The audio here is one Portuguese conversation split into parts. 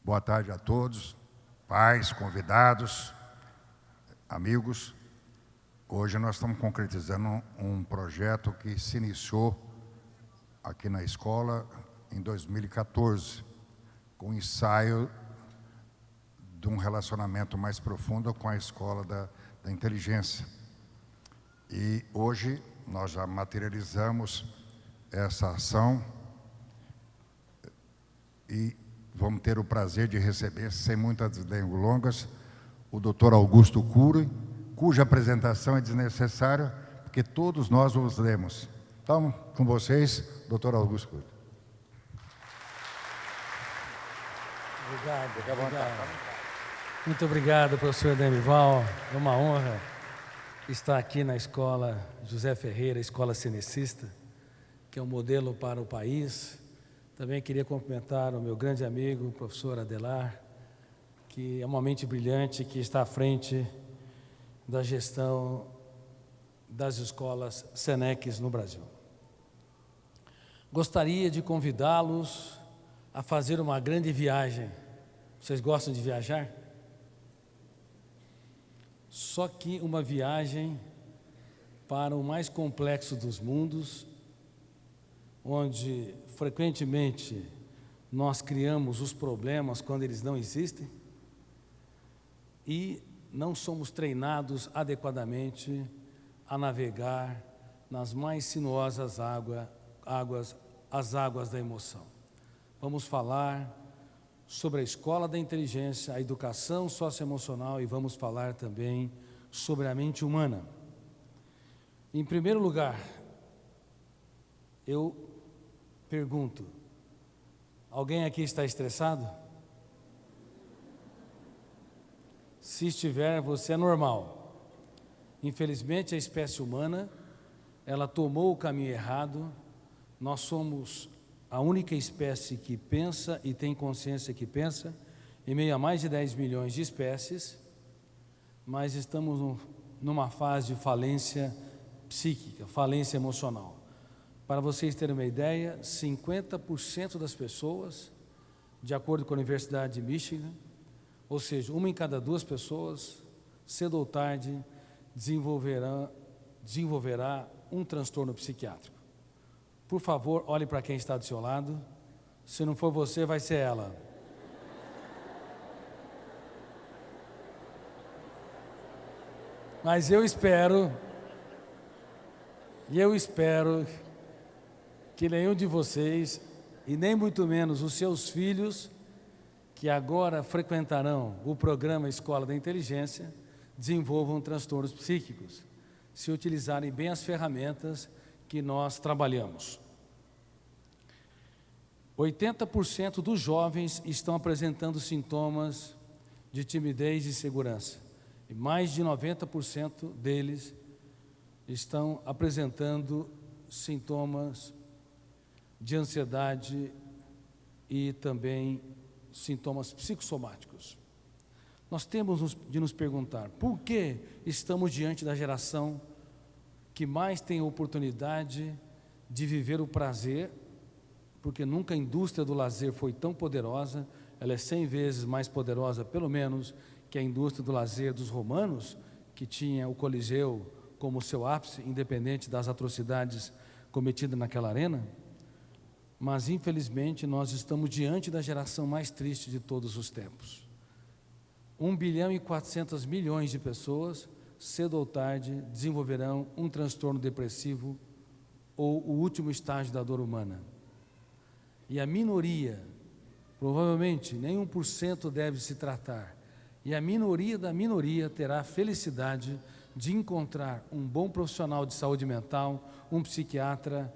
Boa tarde a todos, pais, convidados, amigos. Hoje nós estamos concretizando um projeto que se iniciou aqui na escola em 2014, com o ensaio de um relacionamento mais profundo com a escola da inteligência. E hoje nós já materializamos essa ação e vamos ter o prazer de receber, sem muitas delongas, o Dr. Augusto Cury, cuja apresentação é desnecessária, porque todos nós os lemos. Então, com vocês, Dr. Augusto Cury. Obrigado. Muito obrigado, professor Demival. É uma honra estar aqui na Escola José Ferreira, Escola Cenecista, que é um modelo para o país. Também queria cumprimentar o meu grande amigo, o professor Adelar, que é uma mente brilhante, que está à frente da gestão das escolas Senecs no Brasil. Gostaria de convidá-los a fazer uma grande viagem. Vocês gostam de viajar? Só que uma viagem para o mais complexo dos mundos, onde frequentemente nós criamos os problemas quando eles não existem e não somos treinados adequadamente a navegar nas mais sinuosas as águas da emoção. Vamos falar sobre a escola da inteligência, a educação socioemocional e vamos falar também sobre a mente humana. Em primeiro lugar, eu pergunto, alguém aqui está estressado? Se estiver, você é normal. Infelizmente, a espécie humana, ela tomou o caminho errado. Nós somos a única espécie que pensa e tem consciência que pensa, em meio a mais de 10 milhões de espécies, mas estamos numa fase de falência psíquica, falência emocional. Para vocês terem uma ideia, 50% das pessoas, de acordo com a Universidade de Michigan, ou seja, uma em cada 2 pessoas, cedo ou tarde, desenvolverá um transtorno psiquiátrico. Por favor, olhe para quem está do seu lado. Se não for você, vai ser ela. Mas eu espero que nenhum de vocês, e nem muito menos os seus filhos, que agora frequentarão o programa Escola da Inteligência, desenvolvam transtornos psíquicos, se utilizarem bem as ferramentas que nós trabalhamos. 80% dos jovens estão apresentando sintomas de timidez e insegurança, e mais de 90% deles estão apresentando sintomas de ansiedade e também sintomas psicossomáticos. Nós temos de nos perguntar, por que estamos diante da geração que mais tem oportunidade de viver o prazer, porque nunca a indústria do lazer foi tão poderosa, ela é 100 vezes mais poderosa, pelo menos, que a indústria do lazer dos romanos, que tinha o Coliseu como seu ápice, independente das atrocidades cometidas naquela arena. Mas, infelizmente, nós estamos diante da geração mais triste de todos os tempos. 1 bilhão e 400 milhões de pessoas, cedo ou tarde, desenvolverão um transtorno depressivo ou o último estágio da dor humana. E a minoria, provavelmente nem 1% deve se tratar, e a minoria da minoria terá a felicidade de encontrar um bom profissional de saúde mental, um psiquiatra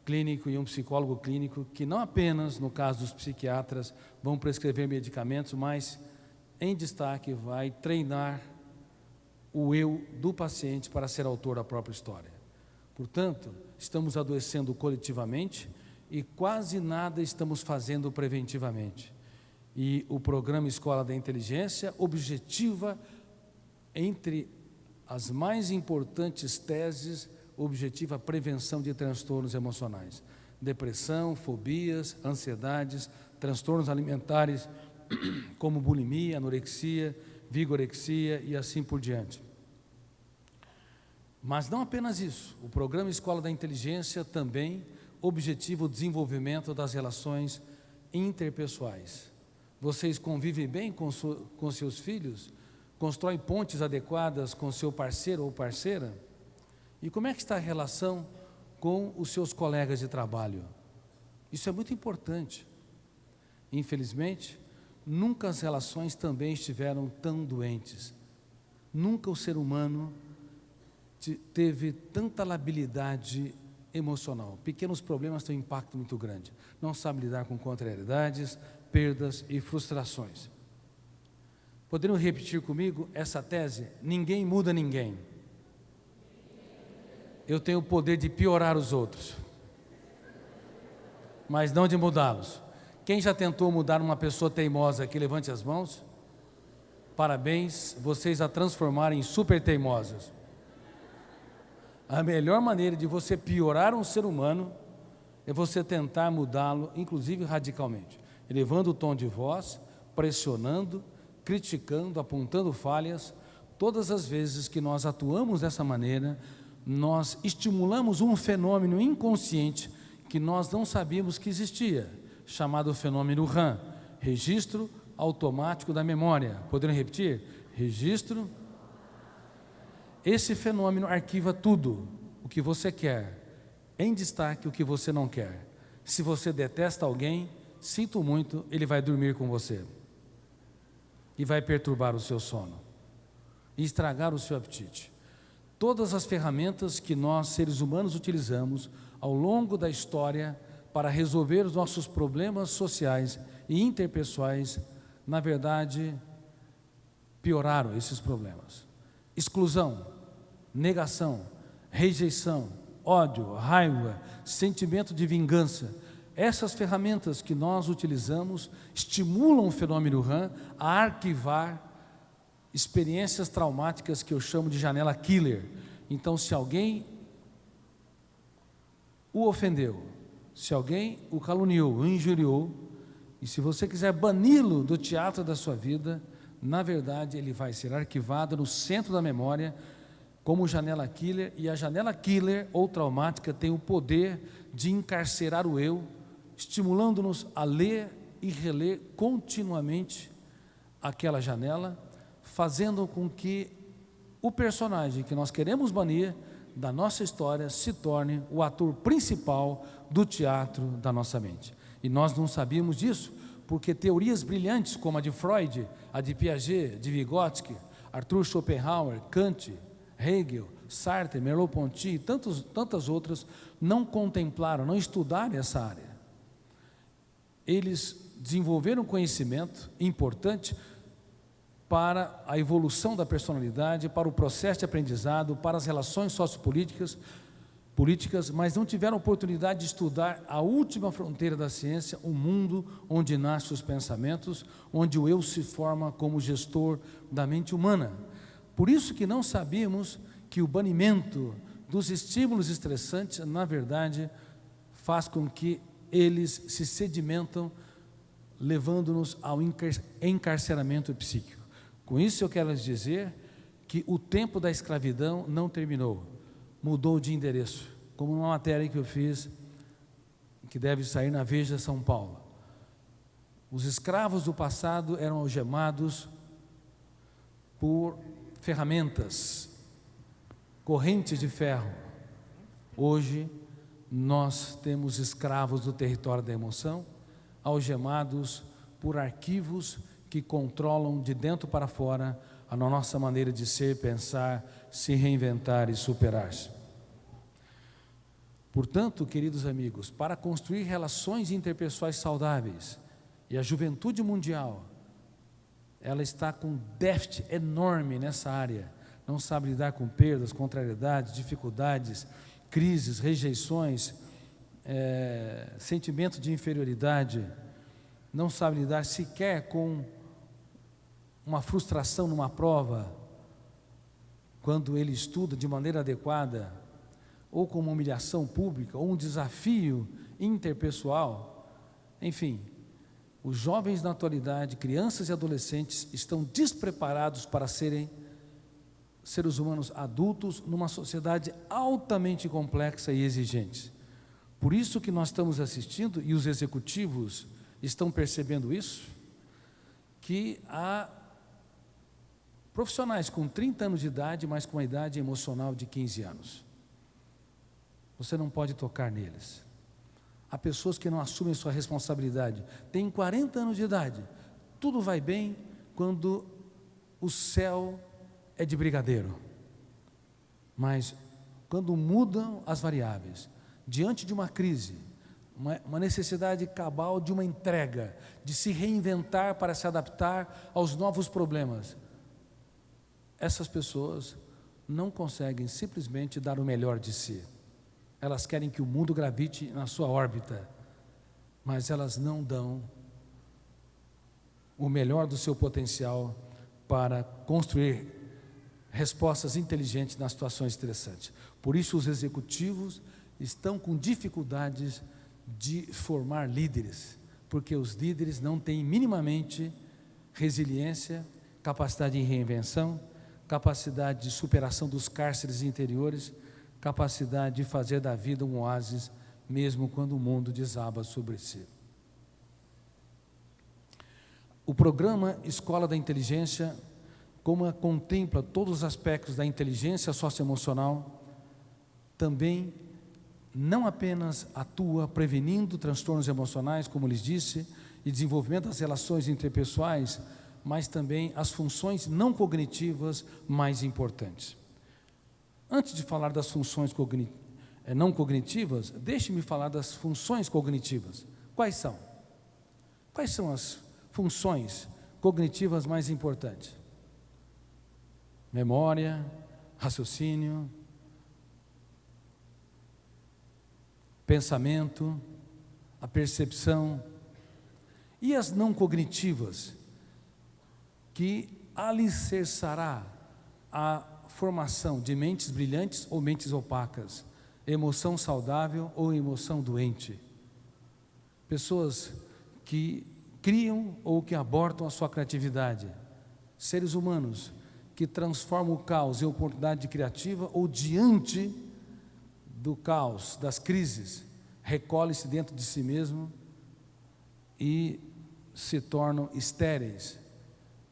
clínico e um psicólogo clínico, que não apenas, no caso dos psiquiatras, vão prescrever medicamentos, mas, em destaque, vai treinar o eu do paciente para ser autor da própria história. Portanto, estamos adoecendo coletivamente e quase nada estamos fazendo preventivamente. E o programa Escola da Inteligência objetiva, entre as mais importantes teses, objetiva a prevenção de transtornos emocionais, depressão, fobias, ansiedades, transtornos alimentares como bulimia, anorexia, vigorexia e assim por diante. Mas não apenas isso, o programa Escola da Inteligência também objetiva o desenvolvimento das relações interpessoais. Vocês convivem bem com seus filhos? Constroem pontes adequadas com seu parceiro ou parceira? E como é que está a relação com os seus colegas de trabalho? Isso é muito importante. Infelizmente, nunca as relações também estiveram tão doentes. Nunca o ser humano teve tanta labilidade emocional. Pequenos problemas têm um impacto muito grande. Não sabe lidar com contrariedades, perdas e frustrações. Poderiam repetir comigo essa tese? Ninguém muda ninguém. Eu tenho o poder de piorar os outros, mas não de mudá-los. Quem já tentou mudar uma pessoa teimosa aqui, levante as mãos. Parabéns, vocês a transformarem em super teimosos. A melhor maneira de você piorar um ser humano é você tentar mudá-lo, inclusive radicalmente, elevando o tom de voz, pressionando, criticando, apontando falhas. Todas as vezes que nós atuamos dessa maneira, nós estimulamos um fenômeno inconsciente que nós não sabíamos que existia, chamado fenômeno RAM, registro automático da memória. Poderiam repetir? Registro. Esse fenômeno arquiva tudo o que você quer, em destaque o que você não quer. Se você detesta alguém, sinto muito, ele vai dormir com você e vai perturbar o seu sono e estragar o seu apetite. Todas as ferramentas que nós, seres humanos, utilizamos ao longo da história para resolver os nossos problemas sociais e interpessoais, na verdade, pioraram esses problemas. Exclusão, negação, rejeição, ódio, raiva, sentimento de vingança. Essas ferramentas que nós utilizamos estimulam o fenômeno RAM a arquivar experiências traumáticas que eu chamo de janela killer. Então, se alguém o ofendeu, se alguém o caluniou, o injuriou, e se você quiser bani-lo do teatro da sua vida, na verdade ele vai ser arquivado no centro da memória como janela killer, e a janela killer ou traumática tem o poder de encarcerar o eu, estimulando-nos a ler e reler continuamente aquela janela, fazendo com que o personagem que nós queremos banir da nossa história se torne o ator principal do teatro da nossa mente. E nós não sabíamos disso, porque teorias brilhantes como a de Freud, a de Piaget, de Vygotsky, Arthur Schopenhauer, Kant, Hegel, Sartre, Merleau-Ponty e tantas outras não contemplaram, não estudaram essa área. Eles desenvolveram conhecimento importante para a evolução da personalidade, para o processo de aprendizado, para as relações sociopolíticas, mas não tiveram oportunidade de estudar a última fronteira da ciência, o mundo onde nascem os pensamentos, onde o eu se forma como gestor da mente humana. Por isso que não sabíamos que o banimento dos estímulos estressantes, na verdade, faz com que eles se sedimentam, levando-nos ao encarceramento psíquico. Com isso eu quero lhes dizer que o tempo da escravidão não terminou, mudou de endereço, como uma matéria que eu fiz, que deve sair na Veja São Paulo. Os escravos do passado eram algemados por ferramentas, correntes de ferro. Hoje nós temos escravos do território da emoção, algemados por arquivos que controlam de dentro para fora a nossa maneira de ser, pensar, se reinventar e superar-se. Portanto, queridos amigos, para construir relações interpessoais saudáveis, e a juventude mundial, ela está com um déficit enorme nessa área, não sabe lidar com perdas, contrariedades, dificuldades, crises, rejeições, sentimento de inferioridade, não sabe lidar sequer com uma frustração numa prova, quando ele estuda de maneira adequada, ou com uma humilhação pública, ou um desafio interpessoal, enfim, Os jovens na atualidade, crianças e adolescentes, estão despreparados para serem seres humanos adultos numa sociedade altamente complexa e exigente. Por isso que nós estamos assistindo, e os executivos estão percebendo isso, que há profissionais com 30 anos de idade, mas com uma idade emocional de 15 anos. Você não pode tocar neles. Há pessoas que não assumem sua responsabilidade. Tem 40 anos de idade. Tudo vai bem quando o céu é de brigadeiro. Mas quando mudam as variáveis, diante de uma crise, uma necessidade cabal de uma entrega, de se reinventar para se adaptar aos novos problemas, essas pessoas não conseguem simplesmente dar o melhor de si. Elas querem que o mundo gravite na sua órbita, mas elas não dão o melhor do seu potencial para construir respostas inteligentes nas situações estressantes. Por isso os executivos estão com dificuldades de formar líderes, porque os líderes não têm minimamente resiliência, capacidade de reinvenção, capacidade de superação dos cárceres interiores, capacidade de fazer da vida um oásis, mesmo quando o mundo desaba sobre si. O programa Escola da Inteligência, como contempla todos os aspectos da inteligência socioemocional, também não apenas atua prevenindo transtornos emocionais, como lhes disse, e desenvolvimento das relações interpessoais, mas também as funções não cognitivas mais importantes. Antes de falar das funções não cognitivas, deixe-me falar das funções cognitivas. Quais são? Quais são as funções cognitivas mais importantes? Memória, raciocínio, pensamento, a percepção. E as não cognitivas, que alicerçará a formação de mentes brilhantes ou mentes opacas, emoção saudável ou emoção doente. Pessoas que criam ou que abortam a sua criatividade. Seres humanos que transformam o caos em oportunidade criativa ou diante do caos, das crises, recolhe-se dentro de si mesmo e se tornam estéreis,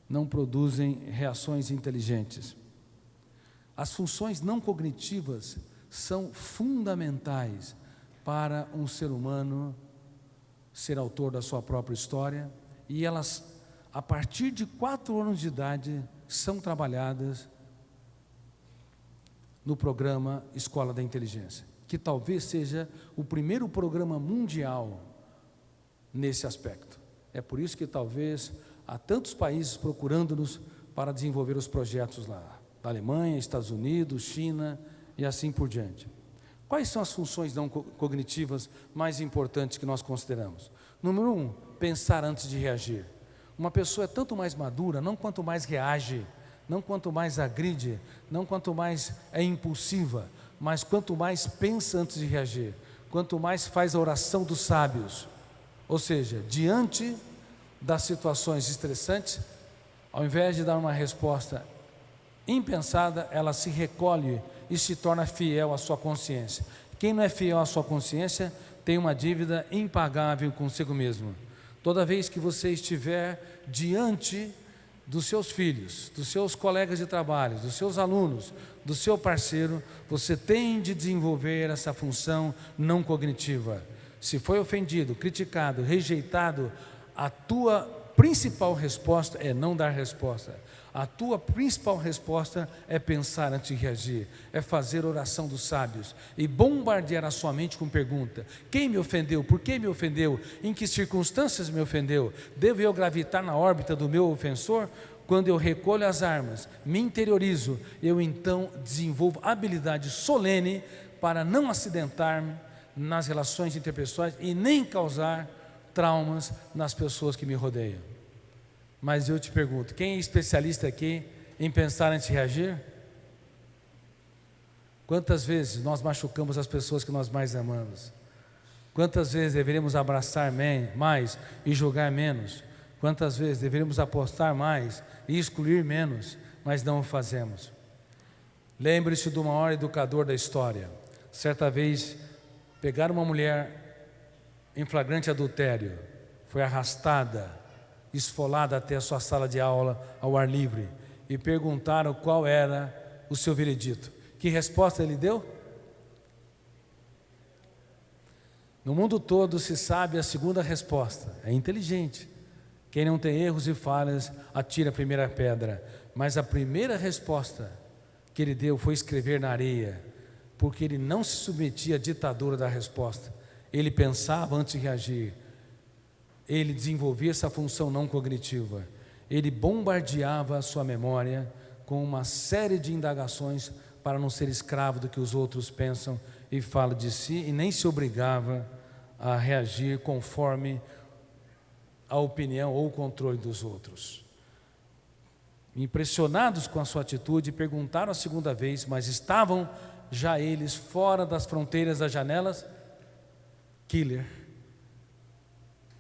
não produzem reações inteligentes. As funções não cognitivas são fundamentais para um ser humano ser autor da sua própria história, e elas, a partir de 4 anos de idade, são trabalhadas no programa Escola da Inteligência, que talvez seja o primeiro programa mundial nesse aspecto. É por isso que talvez há tantos países procurando-nos para desenvolver os projetos lá. Da Alemanha, Estados Unidos, China e assim por diante. Quais são as funções não cognitivas mais importantes que nós consideramos? Número 1, pensar antes de reagir. Uma pessoa é tanto mais madura, não quanto mais reage, não quanto mais agride, não quanto mais é impulsiva, mas quanto mais pensa antes de reagir, quanto mais faz a oração dos sábios. Ou seja, diante das situações estressantes, ao invés de dar uma resposta impensada, ela se recolhe e se torna fiel à sua consciência. Quem não é fiel à sua consciência tem uma dívida impagável consigo mesmo. Toda vez que você estiver diante dos seus filhos, dos seus colegas de trabalho, dos seus alunos, do seu parceiro, você tem de desenvolver essa função não cognitiva. Se foi ofendido, criticado, rejeitado, a tua principal resposta é não dar resposta. A tua principal resposta é pensar antes de reagir, é fazer oração dos sábios e bombardear a sua mente com pergunta: quem me ofendeu? Por que me ofendeu? Em que circunstâncias me ofendeu? Devo eu gravitar na órbita do meu ofensor? Quando eu recolho as armas, me interiorizo, eu então desenvolvo habilidade solene para não acidentar-me nas relações interpessoais e nem causar traumas nas pessoas que me rodeiam. Mas eu te pergunto, quem é especialista aqui em pensar antes de reagir? Quantas vezes nós machucamos as pessoas que nós mais amamos? Quantas vezes deveríamos abraçar mais e julgar menos? Quantas vezes deveríamos apostar mais e excluir menos, mas não o fazemos? Lembre-se do maior educador da história. Certa vez, pegaram uma mulher em flagrante adultério, foi arrastada, esfolada até a sua sala de aula ao ar livre, e perguntaram qual era o seu veredito. Que resposta ele deu? No mundo todo se sabe a segunda resposta, é inteligente. Quem não tem erros e falhas, atira a primeira pedra. Mas a primeira resposta que ele deu foi escrever na areia, porque ele não se submetia à ditadura da resposta. Ele pensava antes de reagir. Ele desenvolvia essa função não cognitiva. Ele bombardeava a sua memória com uma série de indagações para não ser escravo do que os outros pensam e falam de si, e nem se obrigava a reagir conforme a opinião ou o controle dos outros. Impressionados com a sua atitude, perguntaram a segunda vez, mas estavam já eles fora das fronteiras das janelas? Killer.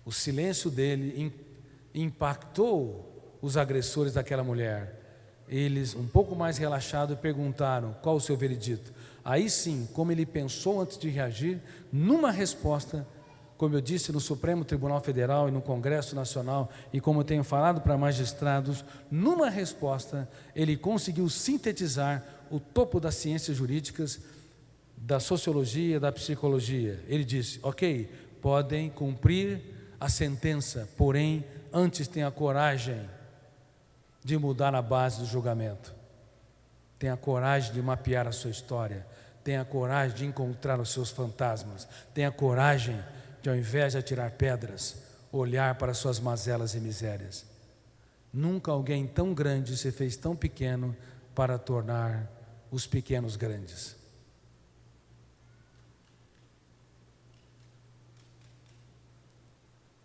O silêncio dele impactou os agressores daquela mulher. Eles, um pouco mais relaxados, perguntaram qual o seu veredito. Aí sim, como ele pensou antes de reagir, numa resposta, como eu disse, no Supremo Tribunal Federal e no Congresso Nacional, e como eu tenho falado para magistrados, numa resposta, ele conseguiu sintetizar o topo das ciências jurídicas, da sociologia, da psicologia. Ele disse, ok, podem cumprir a sentença, porém, antes tenha coragem de mudar a base do julgamento. Tenha coragem de mapear a sua história. Tenha coragem de encontrar os seus fantasmas. Tenha coragem de, ao invés de atirar pedras, olhar para suas mazelas e misérias. Nunca alguém tão grande se fez tão pequeno para tornar os pequenos grandes.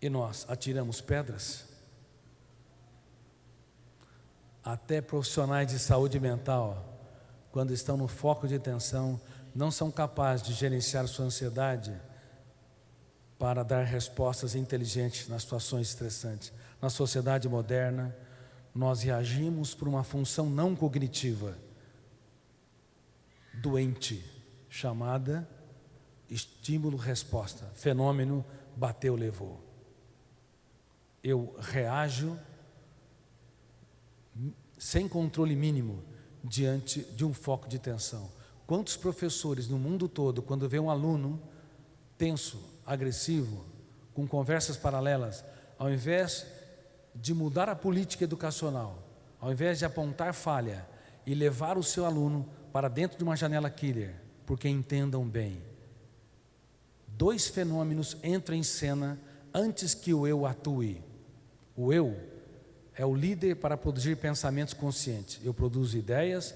E nós atiramos pedras? Até profissionais de saúde mental, quando estão no foco de atenção, não são capazes de gerenciar sua ansiedade para dar respostas inteligentes nas situações estressantes. Na sociedade moderna, nós reagimos por uma função não cognitiva, doente, chamada estímulo-resposta. Fenômeno bateu, levou. Eu reajo sem controle mínimo diante de um foco de tensão. Quantos professores no mundo todo, quando vê um aluno tenso, agressivo, com conversas paralelas, ao invés de mudar a política educacional, ao invés de apontar falha e levar o seu aluno para dentro de uma janela killer, porque entendam bem, dois fenômenos entram em cena antes que o eu atue. O eu é o líder para produzir pensamentos conscientes. Eu produzo ideias,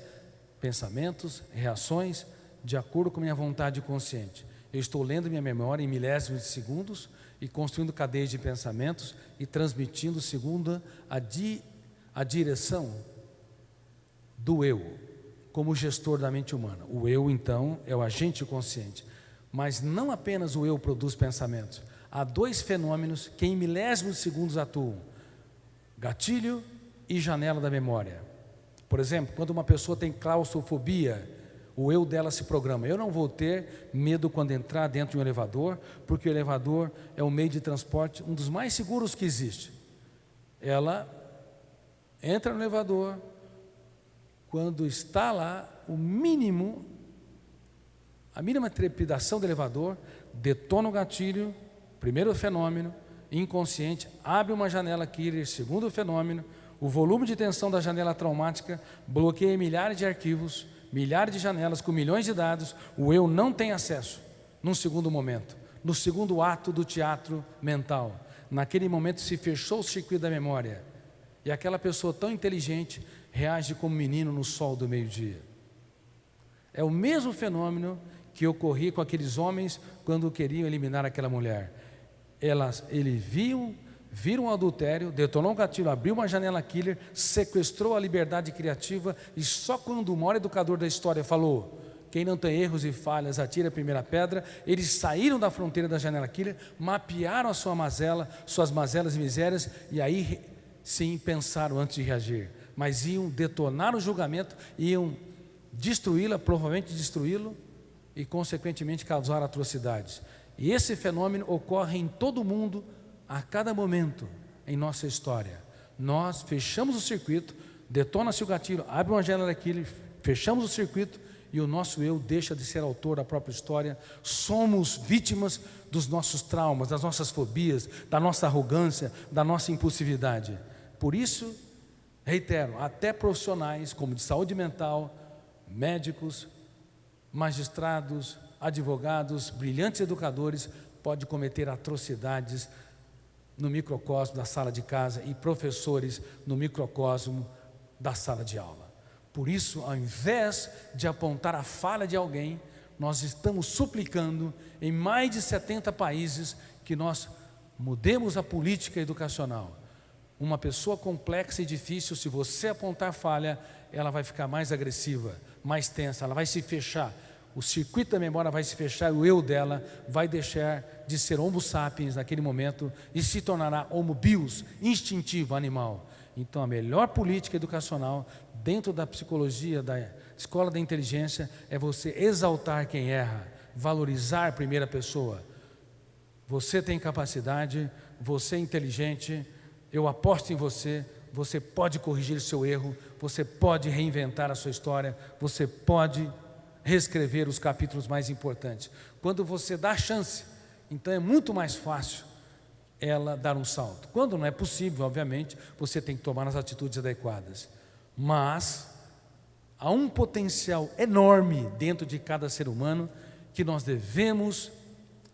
pensamentos, reações de acordo com minha vontade consciente. Eu estou lendo minha memória em milésimos de segundos e construindo cadeias de pensamentos e transmitindo segundo a direção do eu, como gestor da mente humana. O eu, então, é o agente consciente. Mas não apenas o eu produz pensamentos. Há dois fenômenos que em milésimos de segundos atuam: gatilho e janela da memória. Por exemplo, quando uma pessoa tem claustrofobia, o eu dela se programa. Eu não vou ter medo quando entrar dentro de um elevador, porque o elevador é o meio de transporte, um dos mais seguros que existe. Ela entra no elevador, quando está lá, a mínima trepidação do elevador, detona o gatilho, primeiro fenômeno, inconsciente, abre uma janela killer, segundo fenômeno, o volume de tensão da janela traumática bloqueia milhares de arquivos, milhares de janelas com milhões de dados, o eu não tem acesso num segundo momento, no segundo ato do teatro mental. Naquele momento se fechou o circuito da memória e aquela pessoa tão inteligente reage como menino no sol do meio-dia. É o mesmo fenômeno que ocorria com aqueles homens quando queriam eliminar aquela mulher. Eles viram um adultério, detonou um gatilho, abriu uma janela killer, sequestrou a liberdade criativa, e só quando o maior educador da história falou: quem não tem erros e falhas, atire a primeira pedra. Eles saíram da fronteira da janela killer, mapearam a sua mazela, suas mazelas e misérias, e aí sim pensaram antes de reagir, mas iam detonar o julgamento, iam destruí-la, provavelmente destruí-lo, e consequentemente causar atrocidades. E esse fenômeno ocorre em todo o mundo, a cada momento em nossa história. Nós fechamos o circuito, detona-se o gatilho, abre uma janela killer, fechamos o circuito, e o nosso eu deixa de ser autor da própria história. Somos vítimas dos nossos traumas, das nossas fobias, da nossa arrogância, da nossa impulsividade. Por isso, reitero, até profissionais como de saúde mental, médicos, magistrados, advogados, brilhantes educadores, podem cometer atrocidades no microcosmo da sala de casa e professores no microcosmo da sala de aula. Por isso, ao invés de apontar a falha de alguém, nós estamos suplicando em mais de 70 países que nós mudemos a política educacional. Uma pessoa complexa e difícil, se você apontar falha, ela vai ficar mais agressiva, mais tensa, ela vai se fechar. O circuito da memória vai se fechar, o eu dela vai deixar de ser homo sapiens naquele momento e se tornará homo bios, instintivo, animal. Então, a melhor política educacional dentro da psicologia, da escola da inteligência, é você exaltar quem erra, valorizar a primeira pessoa. Você tem capacidade, você é inteligente, eu aposto em você, você pode corrigir o seu erro, você pode reinventar a sua história, você pode reescrever os capítulos mais importantes. Quando você dá a chance, então é muito mais fácil ela dar um salto. Quando não é possível, obviamente, você tem que tomar as atitudes adequadas. Mas há um potencial enorme dentro de cada ser humano que nós devemos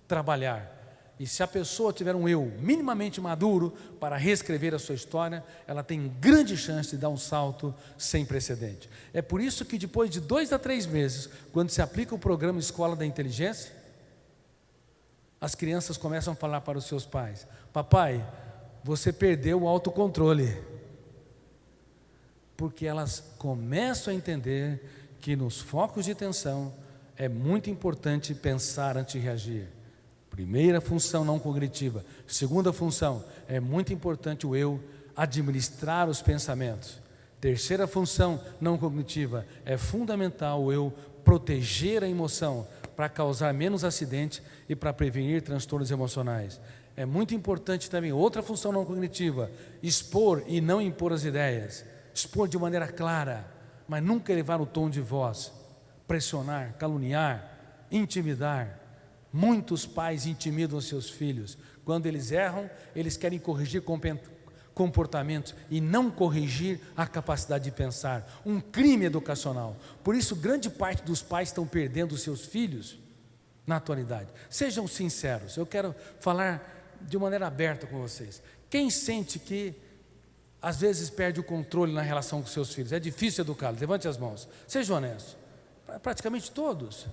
trabalhar. E se a pessoa tiver um eu minimamente maduro para reescrever a sua história, ela tem grande chance de dar um salto sem precedente. É por isso que depois de 2 a 3 meses, quando se aplica o programa Escola da Inteligência, as crianças começam a falar para os seus pais: papai, você perdeu o autocontrole. Porque elas começam a entender que nos focos de tensão é muito importante pensar antes de reagir. Primeira função não cognitiva. Segunda função, é muito importante o eu administrar os pensamentos. Terceira função não cognitiva, é fundamental o eu proteger a emoção para causar menos acidente e para prevenir transtornos emocionais. É muito importante também outra função não cognitiva, expor e não impor as ideias. Expor de maneira clara, mas nunca elevar o tom de voz, pressionar, caluniar, intimidar. Muitos pais intimidam seus filhos. Quando eles erram, eles querem corrigir comportamentos e não corrigir a capacidade de pensar. Um crime educacional. Por isso, grande parte dos pais estão perdendo os seus filhos na atualidade. Sejam sinceros, eu quero falar de maneira aberta com vocês. Quem sente que às vezes perde o controle na relação com seus filhos? É difícil educá-los. Levante as mãos. Seja honesto. Praticamente todos.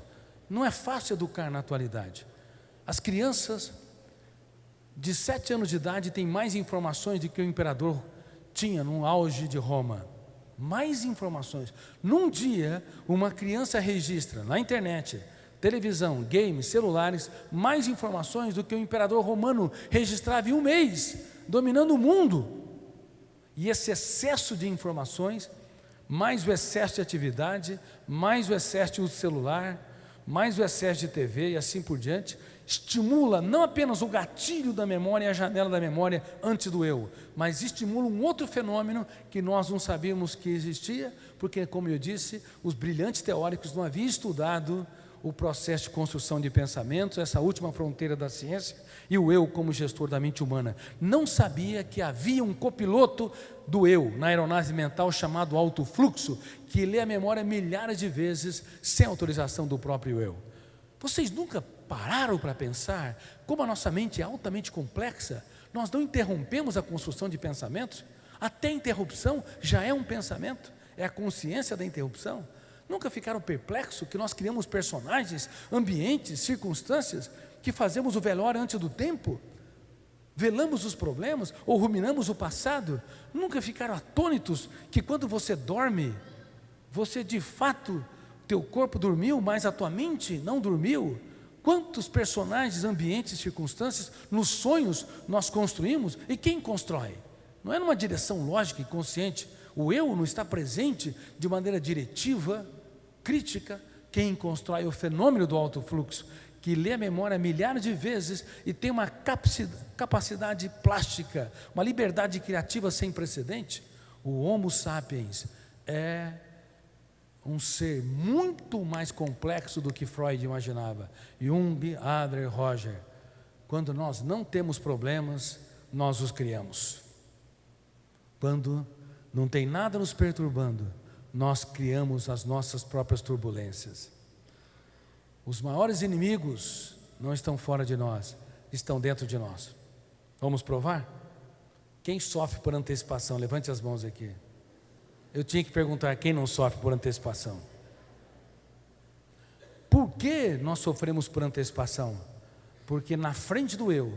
Não é fácil educar na atualidade. As crianças de 7 anos de idade têm mais informações do que o imperador tinha no auge de Roma. Mais informações. Num dia, uma criança registra na internet, televisão, games, celulares, mais informações do que o imperador romano registrava em um mês, dominando o mundo. E esse excesso de informações, mais o excesso de atividade, mais o excesso de uso celular, mais o excesso de TV e assim por diante, estimula não apenas o gatilho da memória e a janela da memória antes do eu, mas estimula um outro fenômeno que nós não sabíamos que existia, porque, como eu disse, os brilhantes teóricos não haviam estudado o processo de construção de pensamentos, essa última fronteira da ciência, e o eu como gestor da mente humana. Não sabia que havia um copiloto do eu na aeronave mental chamado alto fluxo, que lê a memória milhares de vezes sem autorização do próprio eu. Vocês nunca pararam para pensar como a nossa mente é altamente complexa? Nós não interrompemos a construção de pensamentos? Até a interrupção já é um pensamento, é a consciência da interrupção. Nunca ficaram perplexos que nós criamos personagens, ambientes, circunstâncias, que fazemos o velório antes do tempo? Velamos os problemas ou ruminamos o passado? Nunca ficaram atônitos que quando você dorme, você de fato teu corpo dormiu, mas a tua mente não dormiu? Quantos personagens, ambientes, circunstâncias, nos sonhos nós construímos? E quem constrói? Não é numa direção lógica e consciente. O eu não está presente de maneira diretiva, crítica. Quem constrói o fenômeno do alto fluxo, que lê a memória milhares de vezes e tem uma capacidade plástica, uma liberdade criativa sem precedente. O Homo sapiens é um ser muito mais complexo do que Freud imaginava. Jung, Adler, Roger. Quando nós não temos problemas, nós os criamos. Quando não tem nada nos perturbando, nós criamos as nossas próprias turbulências. Os maiores inimigos não estão fora de nós, estão dentro de nós. Vamos provar? Quem sofre por antecipação? Levante as mãos aqui. Eu tinha que perguntar quem não sofre por antecipação. Por que nós sofremos por antecipação? Porque na frente do eu,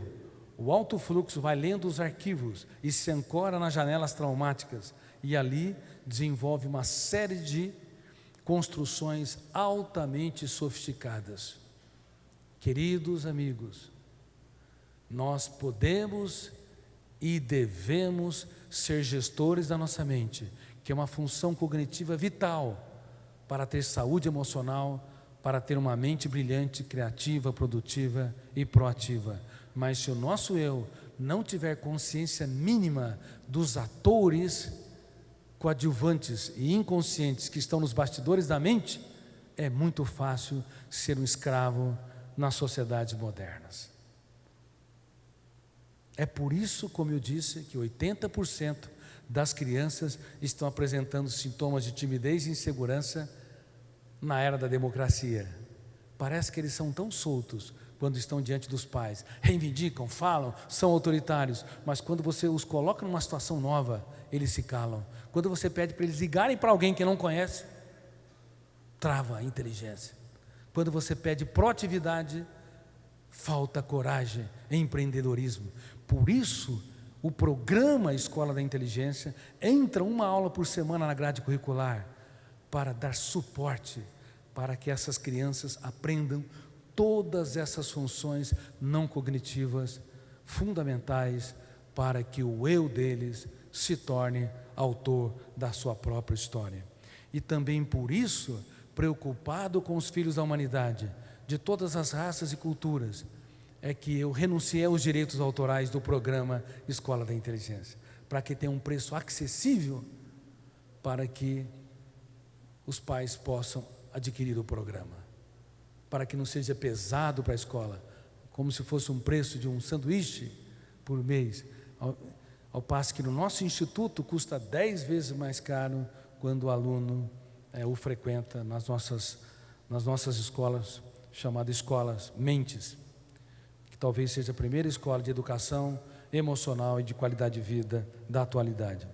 o alto fluxo vai lendo os arquivos e se ancora nas janelas traumáticas e ali desenvolve uma série de construções altamente sofisticadas. Queridos amigos, nós podemos e devemos ser gestores da nossa mente, que é uma função cognitiva vital para ter saúde emocional, para ter uma mente brilhante, criativa, produtiva e proativa. Mas se o nosso eu não tiver consciência mínima dos atores coadjuvantes e inconscientes que estão nos bastidores da mente, é muito fácil ser um escravo nas sociedades modernas. É por isso, como eu disse, que 80% das crianças estão apresentando sintomas de timidez e insegurança na era da democracia. Parece que eles são tão soltos quando estão diante dos pais, reivindicam, falam, são autoritários, mas quando você os coloca numa situação nova, eles se calam. Quando você pede para eles ligarem para alguém que não conhece, trava a inteligência. Quando você pede proatividade, falta coragem e empreendedorismo. Por isso, o programa Escola da Inteligência entra uma aula por semana na grade curricular para dar suporte para que essas crianças aprendam todas essas funções não cognitivas fundamentais para que o eu deles se torne autor da sua própria história. E também por isso, preocupado com os filhos da humanidade, de todas as raças e culturas, é que eu renunciei aos direitos autorais do programa Escola da Inteligência, para que tenha um preço acessível para que os pais possam adquirir o programa, para que não seja pesado para a escola, como se fosse um preço de um sanduíche por mês, ao passo que no nosso instituto custa 10 vezes mais caro quando o aluno o frequenta nas nossas escolas, chamadas escolas mentes, que talvez seja a primeira escola de educação emocional e de qualidade de vida da atualidade.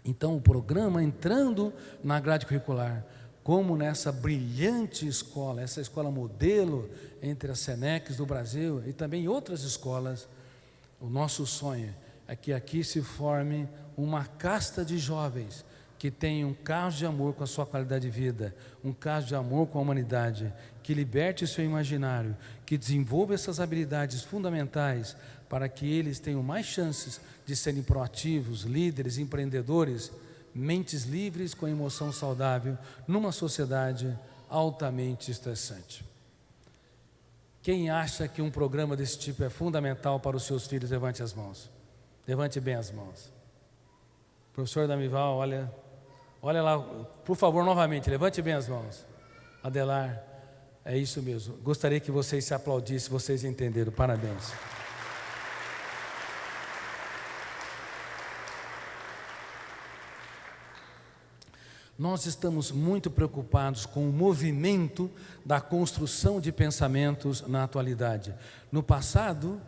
Então o programa entrando na grade curricular, como nessa brilhante escola, essa escola modelo entre as Senecs do Brasil e também outras escolas, o nosso sonho é que aqui se forme uma casta de jovens que tenham um caso de amor com a sua qualidade de vida, um caso de amor com a humanidade, que liberte o seu imaginário, que desenvolva essas habilidades fundamentais para que eles tenham mais chances de serem proativos, líderes, empreendedores, mentes livres com emoção saudável, numa sociedade altamente estressante. Quem acha que um programa desse tipo é fundamental para os seus filhos, levante as mãos. Levante bem as mãos. Professor Damival, olha lá, por favor, novamente, levante bem as mãos. Adelar, é isso mesmo. Gostaria que vocês se aplaudissem, vocês entenderam. Parabéns. Nós estamos muito preocupados com o movimento da construção de pensamentos na atualidade. No passado,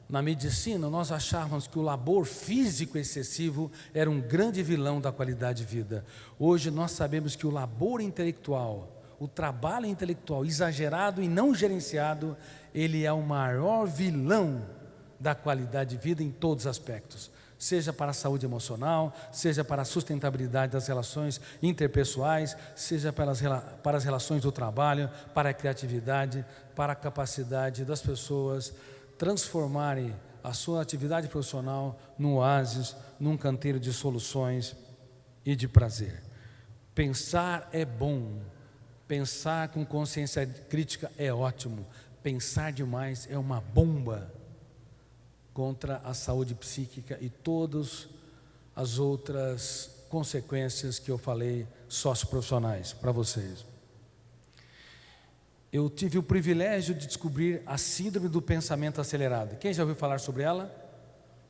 na medicina, nós achávamos que o labor físico excessivo era um grande vilão da qualidade de vida. Hoje nós sabemos que o labor intelectual, o trabalho intelectual exagerado e não gerenciado, ele é o maior vilão da qualidade de vida em todos os aspectos. seja para a saúde emocional, seja para a sustentabilidade das relações interpessoais, seja para as relações do trabalho, para a criatividade, para a capacidade das pessoas transformarem a sua atividade profissional num oásis, num canteiro de soluções e de prazer. Pensar é bom, pensar com consciência crítica é ótimo, pensar demais é uma bomba contra a saúde psíquica e todas as outras consequências que eu falei socioprofissionais para vocês. Eu tive o privilégio de descobrir a síndrome do pensamento acelerado. Quem já ouviu falar sobre ela?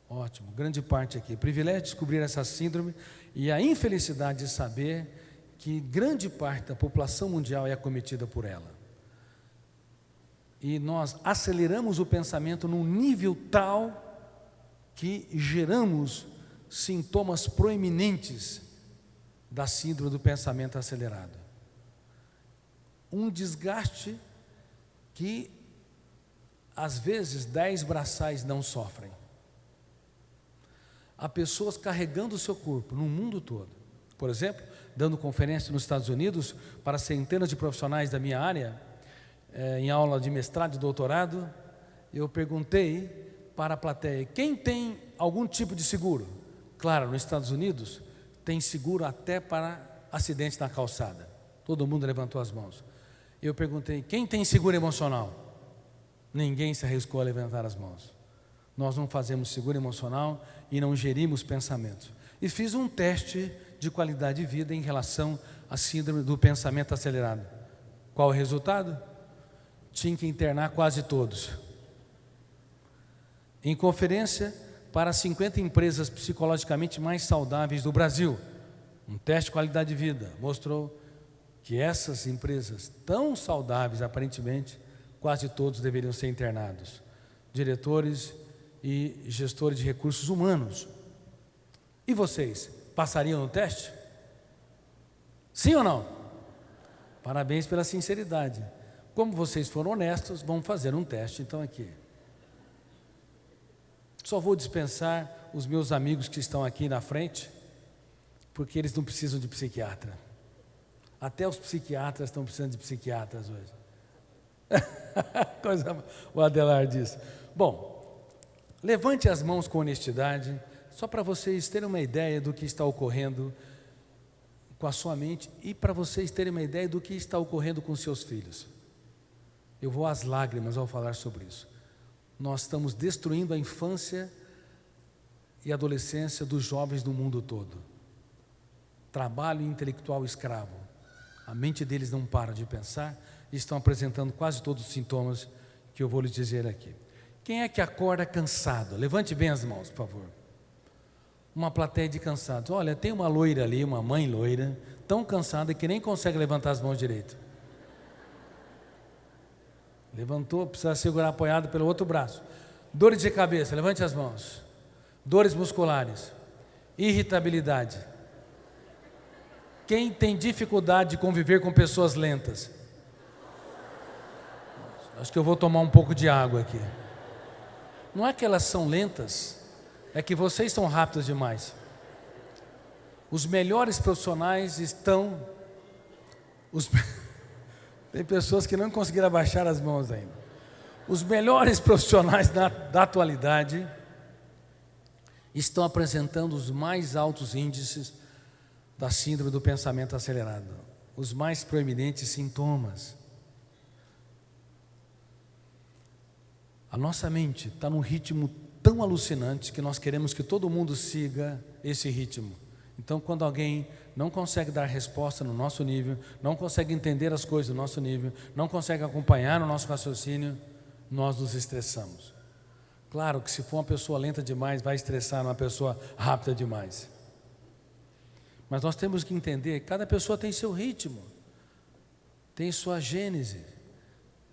Ótimo, grande parte aqui. Privilégio de descobrir essa síndrome e a infelicidade de saber que grande parte da população mundial é acometida por ela. E nós aceleramos o pensamento num nível tal que geramos sintomas proeminentes da síndrome do pensamento acelerado. Um desgaste que, às vezes, 10 braçais não sofrem. Há pessoas carregando o seu corpo no mundo todo. Por exemplo, dando conferência nos Estados Unidos para centenas de profissionais da minha área, em aula de mestrado e doutorado, eu perguntei para a plateia: quem tem algum tipo de seguro? Claro, nos Estados Unidos tem seguro até para acidentes na calçada. Todo mundo levantou as mãos. Eu perguntei: quem tem seguro emocional? Ninguém se arriscou a levantar as mãos. Nós não fazemos seguro emocional e não gerimos pensamentos. E fiz um teste de qualidade de vida em relação à síndrome do pensamento acelerado. Qual o resultado? Tinha que internar quase todos. Em conferência para 50 empresas psicologicamente mais saudáveis do Brasil, um teste de qualidade de vida mostrou que essas empresas tão saudáveis, aparentemente, quase todos deveriam ser internados. Diretores e gestores de recursos humanos. E vocês, passariam no teste? Sim ou não? Parabéns pela sinceridade. Como vocês foram honestos, vamos fazer um teste então aqui. Só vou dispensar os meus amigos que estão aqui na frente, porque eles não precisam de psiquiatra. Até os psiquiatras estão precisando de psiquiatras hoje. O Adelar disse. Bom, levante as mãos com honestidade, só para vocês terem uma ideia do que está ocorrendo com a sua mente e para vocês terem uma ideia do que está ocorrendo com seus filhos. Eu vou às lágrimas ao falar sobre isso. Nós estamos destruindo a infância e adolescência dos jovens do mundo todo. Trabalho intelectual escravo. A mente deles não para de pensar e estão apresentando quase todos os sintomas que eu vou lhes dizer aqui. Quem é que acorda cansado? Levante bem as mãos, por favor. Uma plateia de cansados. Olha, tem uma loira ali, uma mãe loira, tão cansada que nem consegue levantar as mãos direito. Levantou, precisa segurar apoiado pelo outro braço. Dores de cabeça, levante as mãos. Dores musculares. Irritabilidade. Quem tem dificuldade de conviver com pessoas lentas? Acho que eu vou tomar um pouco de água aqui. Não é que elas são lentas, é que vocês são rápidos demais. Os melhores profissionais estão... Tem pessoas que não conseguiram abaixar as mãos ainda. Os melhores profissionais da atualidade estão apresentando os mais altos índices da síndrome do pensamento acelerado, os mais proeminentes sintomas. A nossa mente está num ritmo tão alucinante que nós queremos que todo mundo siga esse ritmo. Então, quando alguém não consegue dar resposta no nosso nível, não consegue entender as coisas no nosso nível, não consegue acompanhar o nosso raciocínio, nós nos estressamos. Claro que se for uma pessoa lenta demais, vai estressar uma pessoa rápida demais. Mas nós temos que entender que cada pessoa tem seu ritmo, tem sua gênese,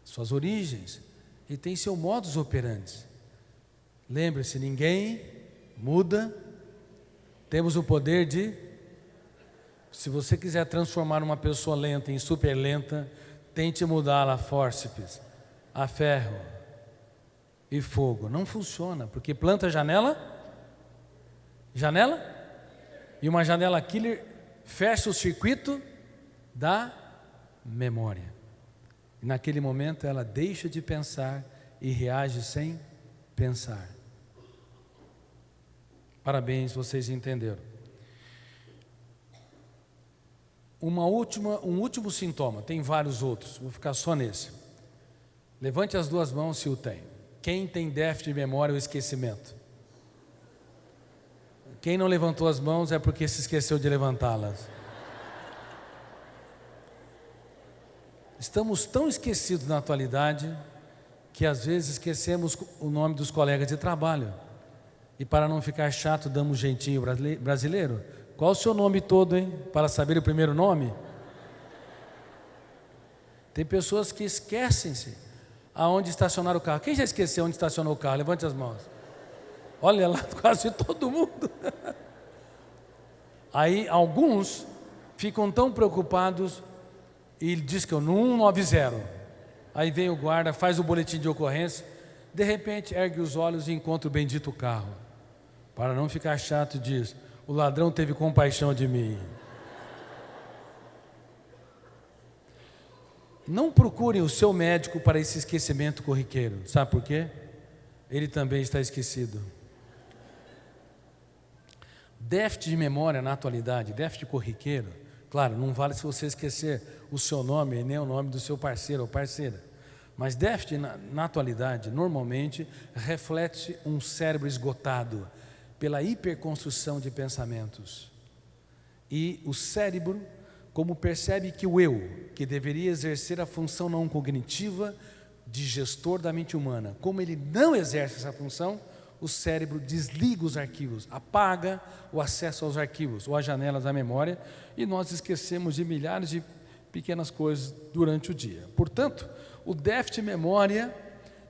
suas origens e tem seu modus operandi. Lembre-se, ninguém muda. Temos o poder de, se você quiser transformar uma pessoa lenta em super lenta, tente mudá-la a fórceps, a ferro e fogo. Não funciona, porque planta a janela Janela? E uma janela killer fecha o circuito da memória. E naquele momento ela deixa de pensar e reage sem pensar. Parabéns, vocês entenderam. Um último sintoma, tem vários outros, vou ficar só nesse. Levante as duas mãos se o tem. Quem tem déficit de memória ou esquecimento? Quem não levantou as mãos é porque se esqueceu de levantá-las. Estamos tão esquecidos na atualidade que às vezes esquecemos o nome dos colegas de trabalho. E para não ficar chato, damos jeitinho brasileiro. Qual o seu nome todo, hein? Para saber o primeiro nome? Tem pessoas que esquecem-se aonde estacionar o carro. Quem já esqueceu onde estacionou o carro? Levante as mãos. Olha lá, quase todo mundo. Aí alguns ficam tão preocupados e diz que eu no 190. Aí vem o guarda, faz o boletim de ocorrência, de repente ergue os olhos e encontra o bendito carro. Para não ficar chato, diz: o ladrão teve compaixão de mim. Não procurem o seu médico para esse esquecimento corriqueiro. Sabe por quê? Ele também está esquecido. Déficit de memória na atualidade, déficit corriqueiro, claro, não vale se você esquecer o seu nome e nem o nome do seu parceiro ou parceira. Mas déficit na atualidade, normalmente, reflete um cérebro esgotado pela hiperconstrução de pensamentos. E o cérebro, como percebe que o eu, que deveria exercer a função não cognitiva de gestor da mente humana, como ele não exerce essa função, o cérebro desliga os arquivos, apaga o acesso aos arquivos ou às janelas da memória, e nós esquecemos de milhares de pequenas coisas durante o dia. Portanto, o déficit de memória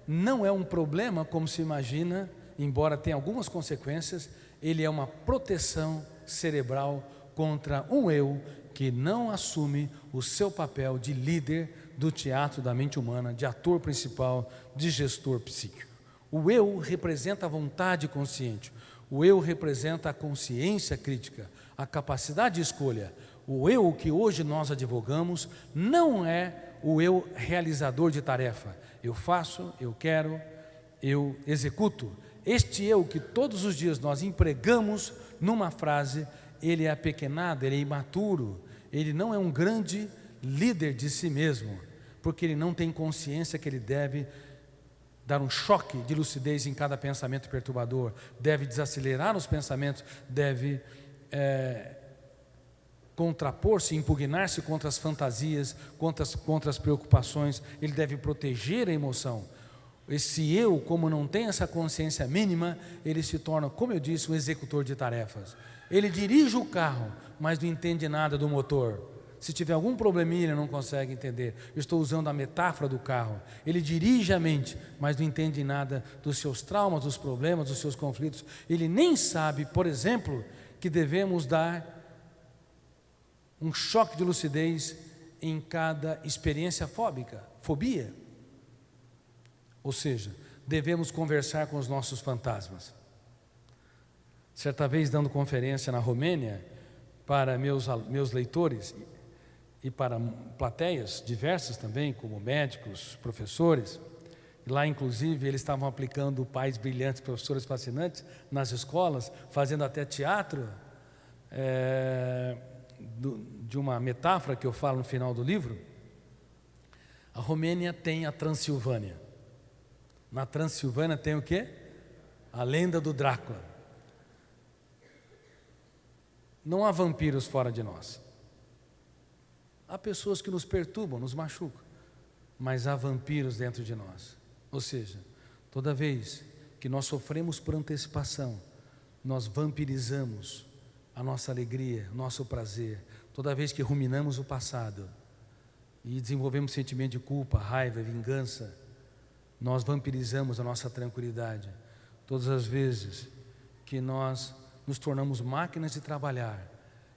não é um problema como se imagina, embora tenha algumas consequências. Ele é uma proteção cerebral contra um eu que não assume o seu papel de líder do teatro da mente humana, de ator principal, de gestor psíquico. O eu representa a vontade consciente, o eu representa a consciência crítica, a capacidade de escolha. O eu que hoje nós advogamos não é o eu realizador de tarefa. Eu faço, eu quero, eu executo. Este eu que todos os dias nós empregamos numa frase, ele é apequenado, ele é imaturo, ele não é um grande líder de si mesmo, porque ele não tem consciência que ele deve dar um choque de lucidez em cada pensamento perturbador, deve desacelerar os pensamentos, deve contrapor-se, impugnar-se contra as fantasias, contra as preocupações, ele deve proteger a emoção. Esse eu, como não tem essa consciência mínima, ele se torna, como eu disse, um executor de tarefas. Ele dirige o carro, mas não entende nada do motor. Se tiver algum probleminha, ele não consegue entender. Eu estou usando a metáfora do carro. Ele dirige a mente, mas não entende nada dos seus traumas, dos problemas, dos seus conflitos. Ele nem sabe, por exemplo, que devemos dar um choque de lucidez em cada experiência fobia. Ou seja, devemos conversar com os nossos fantasmas. Certa vez, dando conferência na Romênia, para meus leitores e para plateias diversas também, como médicos, professores, e lá inclusive eles estavam aplicando pais brilhantes, professores fascinantes nas escolas, fazendo até teatro, de uma metáfora que eu falo no final do livro. A Romênia tem a Transilvânia. Na Transilvânia tem o quê? A lenda do Drácula. Não há vampiros fora de nós. Há pessoas que nos perturbam, nos machucam, mas há vampiros dentro de nós. Ou seja, toda vez que nós sofremos por antecipação, nós vampirizamos a nossa alegria, nosso prazer. Toda vez que ruminamos o passado e desenvolvemos sentimento de culpa, raiva, vingança, nós vampirizamos a nossa tranquilidade. Todas as vezes que nós nos tornamos máquinas de trabalhar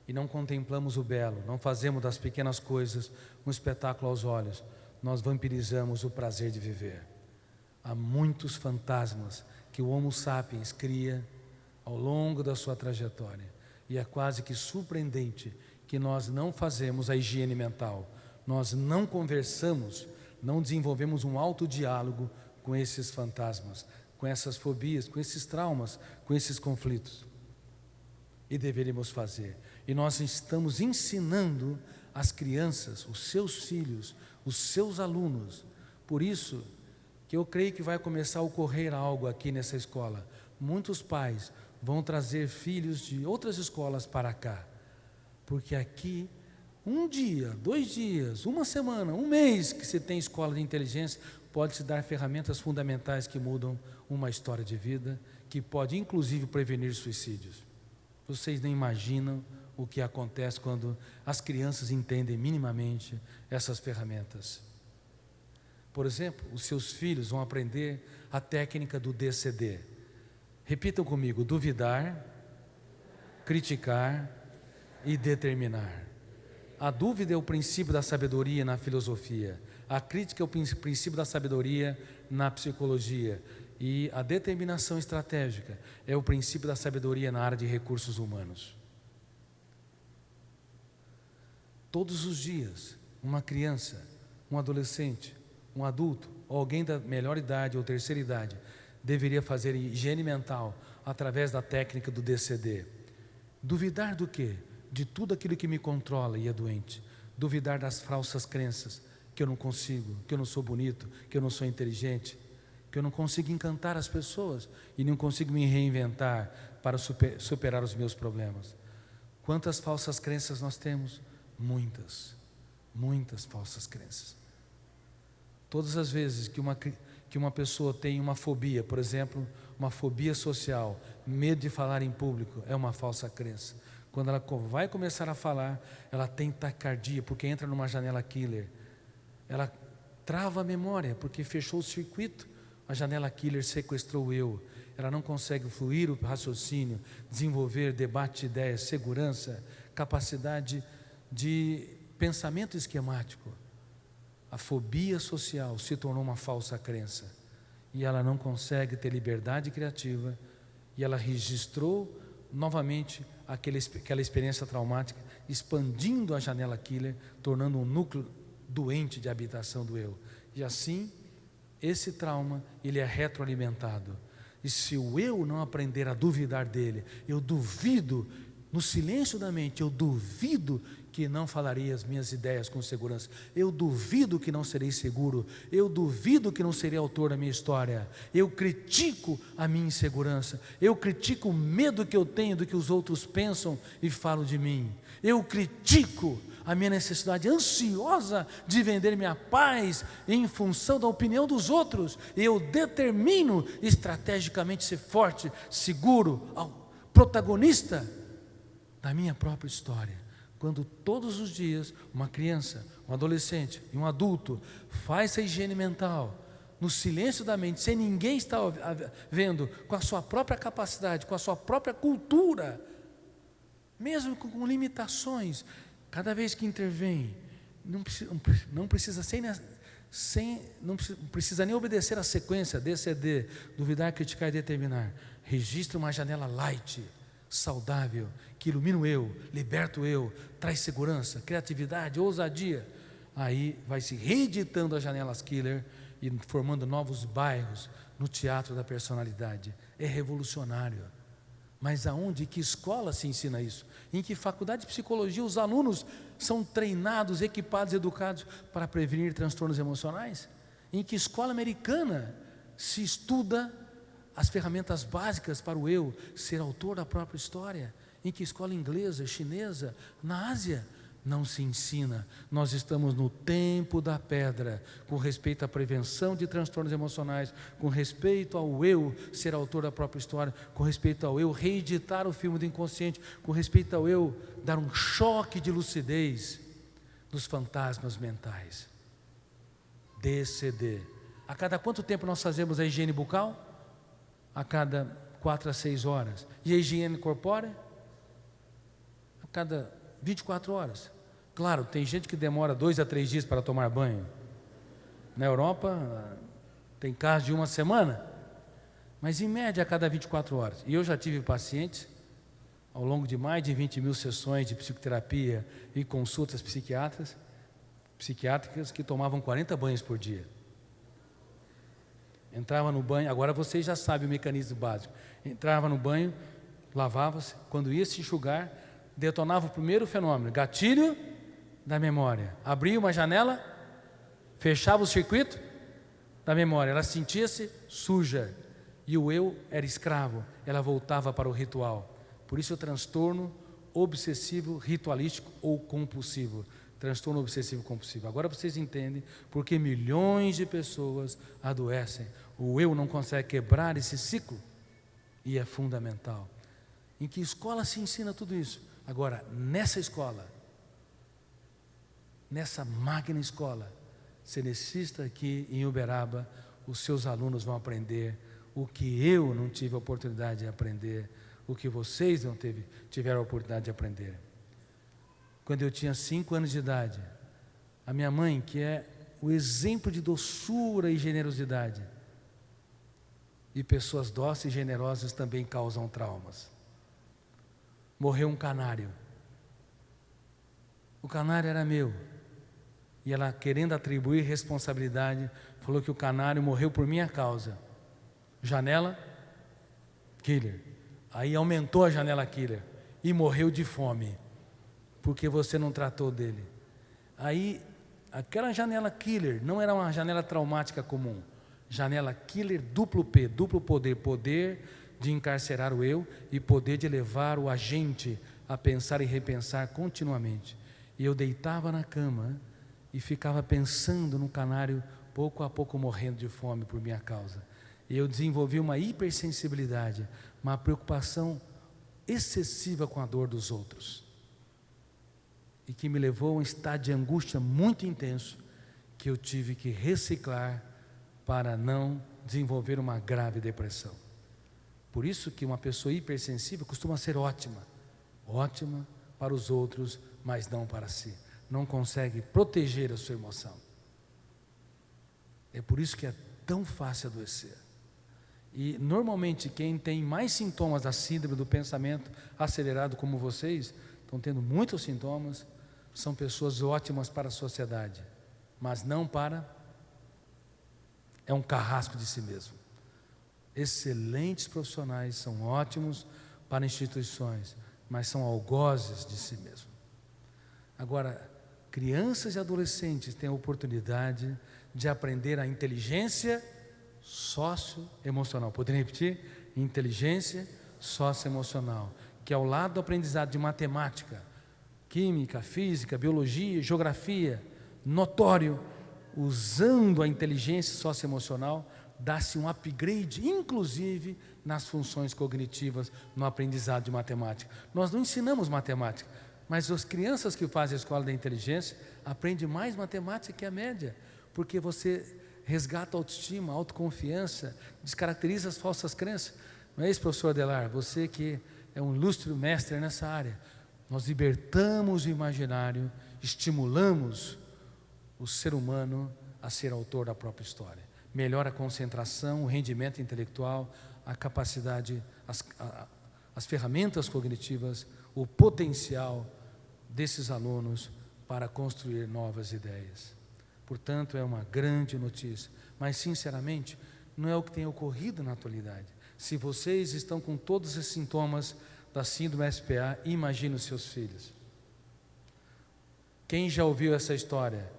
e não contemplamos o belo, não fazemos das pequenas coisas um espetáculo aos olhos, nós vampirizamos o prazer de viver. Há muitos fantasmas que o Homo sapiens cria ao longo da sua trajetória. E é quase que surpreendente que nós não fazemos a higiene mental, nós não conversamos, não desenvolvemos um autodiálogo com esses fantasmas, com essas fobias, com esses traumas, com esses conflitos. E deveríamos fazer. E nós estamos ensinando as crianças, os seus filhos, os seus alunos. Por isso que eu creio que vai começar a ocorrer algo aqui nessa escola. Muitos pais vão trazer filhos de outras escolas para cá, porque aqui, um dia, 2 dias, uma semana, um mês que se tem escola de inteligência, pode se dar ferramentas fundamentais que mudam uma história de vida, que pode inclusive prevenir suicídios. Vocês nem imaginam o que acontece quando as crianças entendem minimamente essas ferramentas. Por exemplo, os seus filhos vão aprender a técnica do DCD. Repitam comigo: duvidar, criticar e determinar. A dúvida é o princípio da sabedoria na filosofia. A crítica é o princípio da sabedoria na psicologia. E a determinação estratégica é o princípio da sabedoria na área de recursos humanos. Todos os dias, uma criança, um adolescente, um adulto, ou alguém da melhor idade ou terceira idade, deveria fazer higiene mental através da técnica do DCD. Duvidar do quê? De tudo aquilo que me controla e é doente. Duvidar das falsas crenças, que eu não consigo, que eu não sou bonito, que eu não sou inteligente, que eu não consigo encantar as pessoas e não consigo me reinventar para superar os meus problemas. Quantas falsas crenças nós temos? Muitas falsas crenças. Todas as vezes que uma pessoa tem uma fobia, por exemplo, uma fobia social, medo de falar em público, é uma falsa crença. Quando ela vai começar a falar, ela tem taquicardia, porque entra numa janela killer. Ela trava a memória, porque fechou o circuito, a janela killer sequestrou o eu. Ela não consegue fluir o raciocínio, desenvolver debate de ideias, segurança, capacidade de pensamento esquemático. A fobia social se tornou uma falsa crença e ela não consegue ter liberdade criativa, e ela registrou novamente aquela experiência traumática, expandindo a janela killer, tornando um núcleo doente de habitação do eu. E assim, esse trauma, ele é retroalimentado. E se o eu não aprender a duvidar dele, eu duvido, no silêncio da mente, eu duvido que não falarei as minhas ideias com segurança, eu duvido que não serei seguro, eu duvido que não serei autor da minha história, eu critico a minha insegurança, eu critico o medo que eu tenho do que os outros pensam e falam de mim, eu critico a minha necessidade ansiosa de vender minha paz em função da opinião dos outros, eu determino estrategicamente ser forte, seguro, protagonista da minha própria história. Quando todos os dias uma criança, um adolescente e um adulto faz essa higiene mental, no silêncio da mente, sem ninguém estar vendo, com a sua própria capacidade, com a sua própria cultura, mesmo com limitações, cada vez que intervém, não precisa nem obedecer a sequência, DCD, duvidar, criticar e determinar. Registra uma janela light, saudável, que ilumina o eu, liberta o eu, traz segurança, criatividade, ousadia. Aí vai se reeditando as janelas killer e formando novos bairros no teatro da personalidade. É revolucionário. Mas aonde, em que escola se ensina isso? Em que faculdade de psicologia os alunos são treinados, equipados, educados para prevenir transtornos emocionais? Em que escola americana se estuda as ferramentas básicas para o eu ser autor da própria história? Em que escola inglesa, chinesa, na Ásia, não se ensina? Nós estamos no tempo da pedra, com respeito à prevenção de transtornos emocionais, com respeito ao eu ser autor da própria história, com respeito ao eu reeditar o filme do inconsciente, com respeito ao eu dar um choque de lucidez dos fantasmas mentais. DCD. A cada quanto tempo nós fazemos a higiene bucal? A cada 4 a 6 horas. E a higiene corpórea? A cada 24 horas. Claro, tem gente que demora 2 a 3 dias para tomar banho. Na Europa, tem casos de 1 semana. mas em média a cada 24 horas. E eu já tive pacientes, ao longo de mais de 20 mil sessões de psicoterapia e consultas psiquiátricas, que tomavam 40 banhos por dia. Entrava no banho, agora vocês já sabem o mecanismo básico. Entrava no banho, lavava-se, quando ia se enxugar, detonava o primeiro fenômeno, gatilho da memória. Abria uma janela, fechava o circuito da memória, ela sentia-se suja e o eu era escravo, ela voltava para o ritual. Por isso o transtorno obsessivo ritualístico ou compulsivo. Transtorno obsessivo compulsivo. Agora vocês entendem porque milhões de pessoas adoecem. O eu não consegue quebrar esse ciclo e é fundamental. Em que escola se ensina tudo isso? Agora, nessa escola, nessa magna escola, cenicista aqui em Uberaba, os seus alunos vão aprender o que eu não tive a oportunidade de aprender, o que vocês não tiveram a oportunidade de aprender. Quando eu tinha 5 anos de idade, a minha mãe, que é o exemplo de doçura e generosidade, e pessoas dóceis e generosas também causam traumas. Morreu um canário. O canário era meu. E ela, querendo atribuir responsabilidade, falou que o canário morreu por minha causa. Janela killer. Aí aumentou a janela killer e morreu de fome, porque você não tratou dele. Aí, aquela janela killer não era uma janela traumática comum. Janela killer duplo P, duplo poder. Poder de encarcerar o eu e poder de levar o agente a pensar e repensar continuamente. E eu deitava na cama e ficava pensando no canário, pouco a pouco morrendo de fome por minha causa. E eu desenvolvi uma hipersensibilidade, uma preocupação excessiva com a dor dos outros. E que me levou a um estado de angústia muito intenso, que eu tive que reciclar para não desenvolver uma grave depressão. Por isso que uma pessoa hipersensível costuma ser ótima para os outros, mas não para si. Não consegue proteger a sua emoção. É por isso que é tão fácil adoecer. E normalmente quem tem mais sintomas da síndrome do pensamento acelerado como vocês, estão tendo muitos sintomas, são pessoas ótimas para a sociedade, mas não para... é um carrasco de si mesmo. Excelentes profissionais, são ótimos para instituições, mas são algozes de si mesmo. Agora, crianças e adolescentes têm a oportunidade de aprender a inteligência socioemocional. Poderia repetir? Inteligência socioemocional, que é ao lado do aprendizado de matemática, química, física, biologia, geografia, notório, usando a inteligência socioemocional, dá-se um upgrade, inclusive nas funções cognitivas, no aprendizado de matemática. Nós não ensinamos matemática, mas as crianças que fazem a escola da inteligência aprendem mais matemática que a média, porque você resgata a autoestima, a autoconfiança, descaracteriza as falsas crenças. Não é isso, professor Adelar? Você que é um ilustre mestre nessa área. Nós libertamos o imaginário, estimulamos o ser humano a ser autor da própria história. Melhora a concentração, o rendimento intelectual, a capacidade, as ferramentas cognitivas, o potencial desses alunos para construir novas ideias. Portanto, é uma grande notícia. Mas, sinceramente, não é o que tem ocorrido na atualidade. Se vocês estão com todos esses sintomas da síndrome SPA, imagine os seus filhos. Quem já ouviu essa história?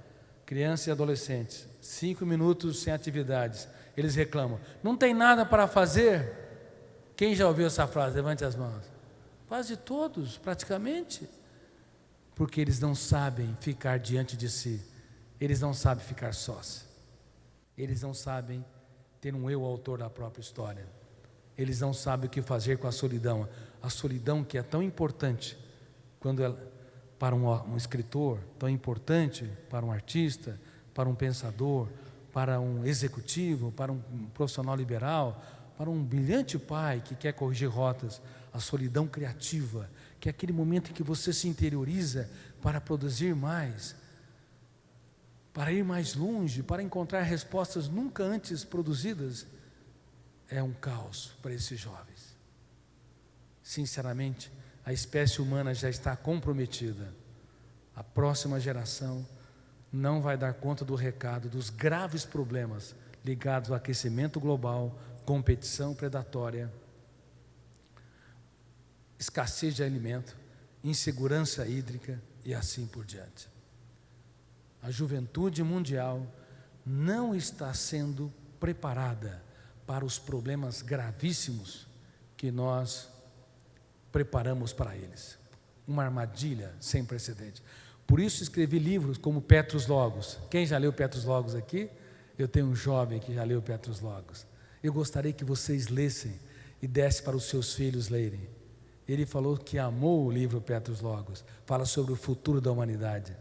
Crianças e adolescentes, 5 minutos sem atividades, eles reclamam, não tem nada para fazer? Quem já ouviu essa frase? Levante as mãos. Quase todos, praticamente. Porque eles não sabem ficar diante de si, eles não sabem ficar sós, eles não sabem ter um eu autor da própria história, eles não sabem o que fazer com a solidão que é tão importante quando ela... para um escritor, tão importante para um artista, para um pensador, para um executivo, para um profissional liberal, para um brilhante pai que quer corrigir rotas, a solidão criativa, que é aquele momento em que você se interioriza para produzir mais, para ir mais longe, para encontrar respostas nunca antes produzidas. é um caos para esses jovens. Sinceramente, a espécie humana já está comprometida. A próxima geração não vai dar conta do recado dos graves problemas ligados ao aquecimento global, competição predatória, escassez de alimento, insegurança hídrica e assim por diante. A juventude mundial não está sendo preparada para os problemas gravíssimos que nós preparamos para eles. Uma armadilha sem precedente. Por isso escrevi livros como Petrus Logos. Quem já leu Petrus Logos aqui? Eu tenho um jovem que já leu Petrus Logos. Eu gostaria que vocês lessem e dessem para os seus filhos lerem. Ele falou que amou o livro Petrus Logos. Fala sobre o futuro da humanidade.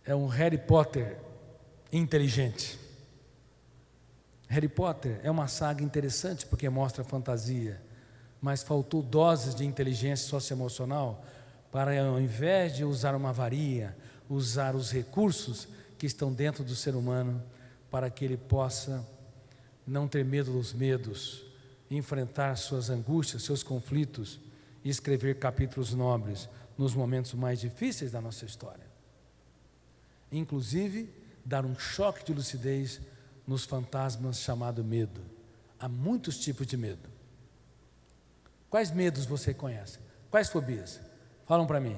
É um Harry Potter inteligente. Harry Potter é uma saga interessante porque mostra fantasia, mas faltou doses de inteligência socioemocional para, ao invés de usar uma varia, usar os recursos que estão dentro do ser humano para que ele possa não ter medo dos medos, enfrentar suas angústias, seus conflitos e escrever capítulos nobres nos momentos mais difíceis da nossa história. Inclusive, dar um choque de lucidez nos fantasmas chamado medo. Há muitos tipos de medo. Quais medos você conhece? Quais fobias? Falam para mim.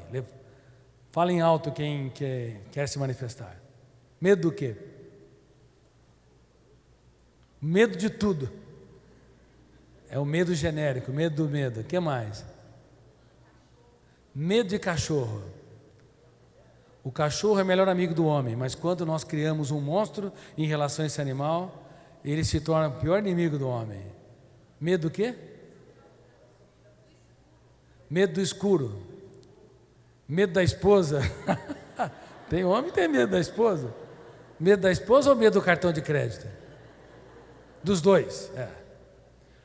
Falem alto quem quer se manifestar. Medo do quê? Medo de tudo. É o medo genérico, medo do medo. O que mais? Medo de cachorro. O cachorro é o melhor amigo do homem, mas quando nós criamos um monstro em relação a esse animal, ele se torna o pior inimigo do homem. Medo do quê? Medo do escuro. Medo da esposa. Tem homem que tem medo da esposa. Medo da esposa ou medo do cartão de crédito? Dos dois.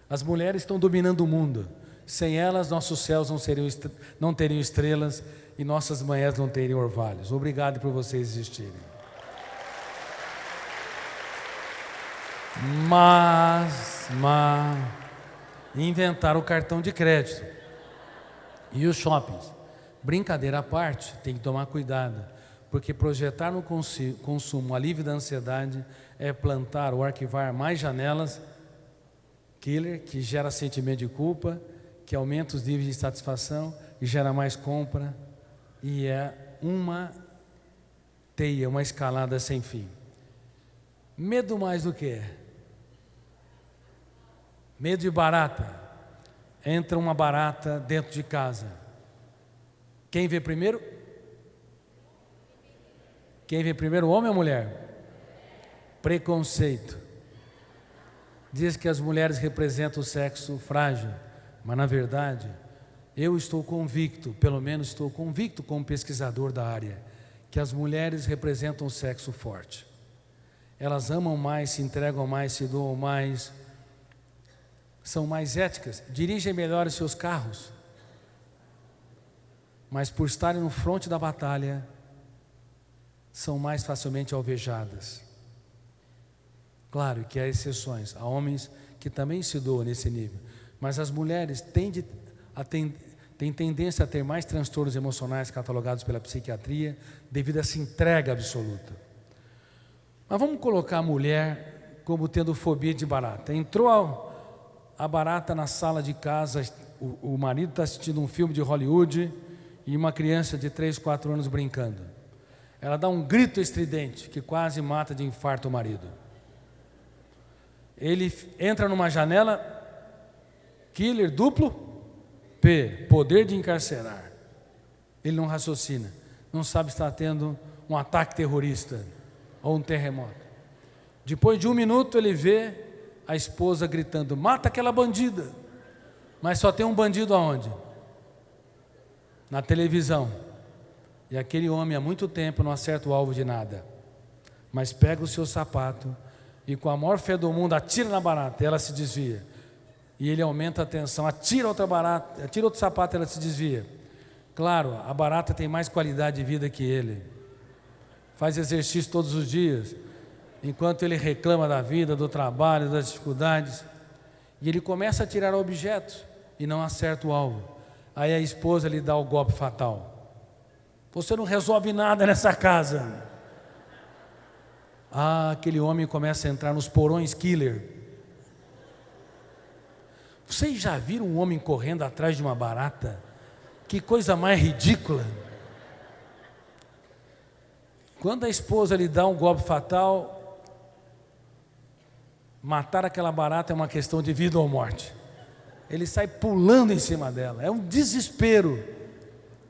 As mulheres estão dominando o mundo. Sem elas, nossos céus não teriam estrelas e nossas manhãs não teriam orvalhos. Obrigado por vocês existirem. Mas inventaram o cartão de crédito e os shoppings. Brincadeira à parte, tem que tomar cuidado, porque projetar no consumo o alívio da ansiedade é plantar ou arquivar mais janelas killer, que gera sentimento de culpa, que aumenta os níveis de satisfação e gera mais compra, e é uma teia, uma escalada sem fim. Medo mais do que? Medo de barata. Entra uma barata dentro de casa. Quem vê primeiro? Quem vê primeiro, o homem ou a mulher? Preconceito. Diz que as mulheres representam o sexo frágil, mas na verdade, eu estou convicto, pelo menos estou convicto como pesquisador da área, que as mulheres representam o sexo forte. Elas amam mais, se entregam mais, se doam mais, são mais éticas, dirigem melhor os seus carros, mas por estarem no fronte da batalha, são mais facilmente alvejadas. Claro que há exceções, há homens que também se doam nesse nível, mas as mulheres têm tendência a ter mais transtornos emocionais catalogados pela psiquiatria devido a essa entrega absoluta. Mas vamos colocar a mulher como tendo fobia de barata. Entrou a barata na sala de casa, o marido está assistindo um filme de Hollywood e uma criança de 3, 4 anos brincando. Ela dá um grito estridente que quase mata de infarto o marido. Ele entra numa janela, killer duplo, P, poder de encarcerar. Ele não raciocina, não sabe se está tendo um ataque terrorista ou um terremoto. Depois de 1 minuto ele vê a esposa gritando, mata aquela bandida. Mas só tem um bandido aonde? Na televisão. E aquele homem há muito tempo não acerta o alvo de nada, mas pega o seu sapato e com a maior fé do mundo atira na barata, ela se desvia. E ele aumenta a tensão, atira outra barata, atira outro sapato, ela se desvia. Claro, a barata tem mais qualidade de vida que ele. Faz exercício todos os dias, enquanto ele reclama da vida, do trabalho, das dificuldades. E ele começa a tirar objetos e não acerta o alvo. Aí a esposa lhe dá o golpe fatal: você não resolve nada nessa casa. Aquele homem começa a entrar nos porões killer. Vocês já viram um homem correndo atrás de uma barata? Que coisa mais ridícula. Quando a esposa lhe dá um golpe fatal, matar aquela barata é uma questão de vida ou morte. Ele sai pulando em cima dela, é um desespero.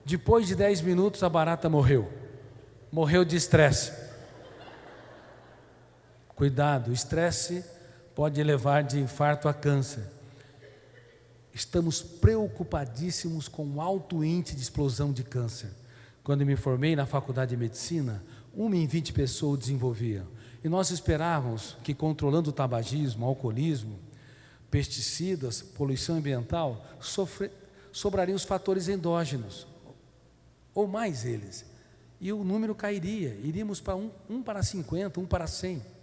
Depois de 10 minutos a barata morreu. Morreu de estresse. Cuidado, o estresse pode levar de infarto a câncer. Estamos preocupadíssimos com o alto índice de explosão de câncer. Quando me formei na faculdade de medicina, 1 em 20 pessoas desenvolviam. E nós esperávamos que, controlando o tabagismo, o alcoolismo, pesticidas, poluição ambiental, sobrariam os fatores endógenos, ou mais eles. E o número cairia, iríamos para 1 para 50, 1 para 100.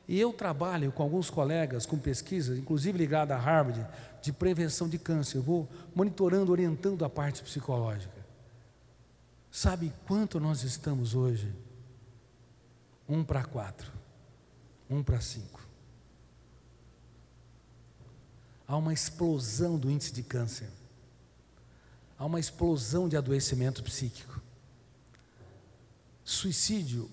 E eu trabalho com alguns colegas, com pesquisas, inclusive ligada a Harvard, de prevenção de câncer. Eu vou monitorando, orientando a parte psicológica. Sabe quanto nós estamos hoje? 1 para 4, 1 para 5. Há uma explosão do índice de câncer. Há uma explosão de adoecimento psíquico. Suicídio,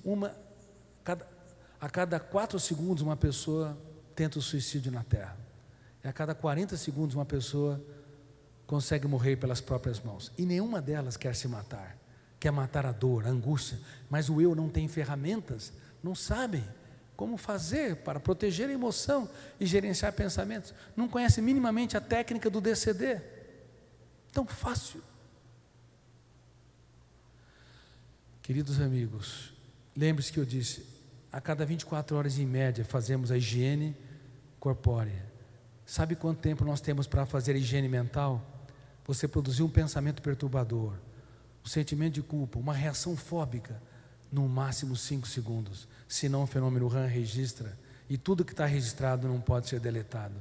a cada 4 segundos uma pessoa tenta o suicídio na Terra. E a cada 40 segundos uma pessoa consegue morrer pelas próprias mãos. E nenhuma delas quer se matar. Quer matar a dor, a angústia. Mas o eu não tem ferramentas, não sabe como fazer para proteger a emoção e gerenciar pensamentos. Não conhece minimamente a técnica do DCD. Tão fácil. Queridos amigos, lembre-se que eu disse, a cada 24 horas em média fazemos a higiene corpórea. Sabe quanto tempo nós temos para fazer a higiene mental? Você produziu um pensamento perturbador, um sentimento de culpa, uma reação fóbica, no máximo 5 segundos. Senão o fenômeno RAM registra, e tudo que está registrado não pode ser deletado.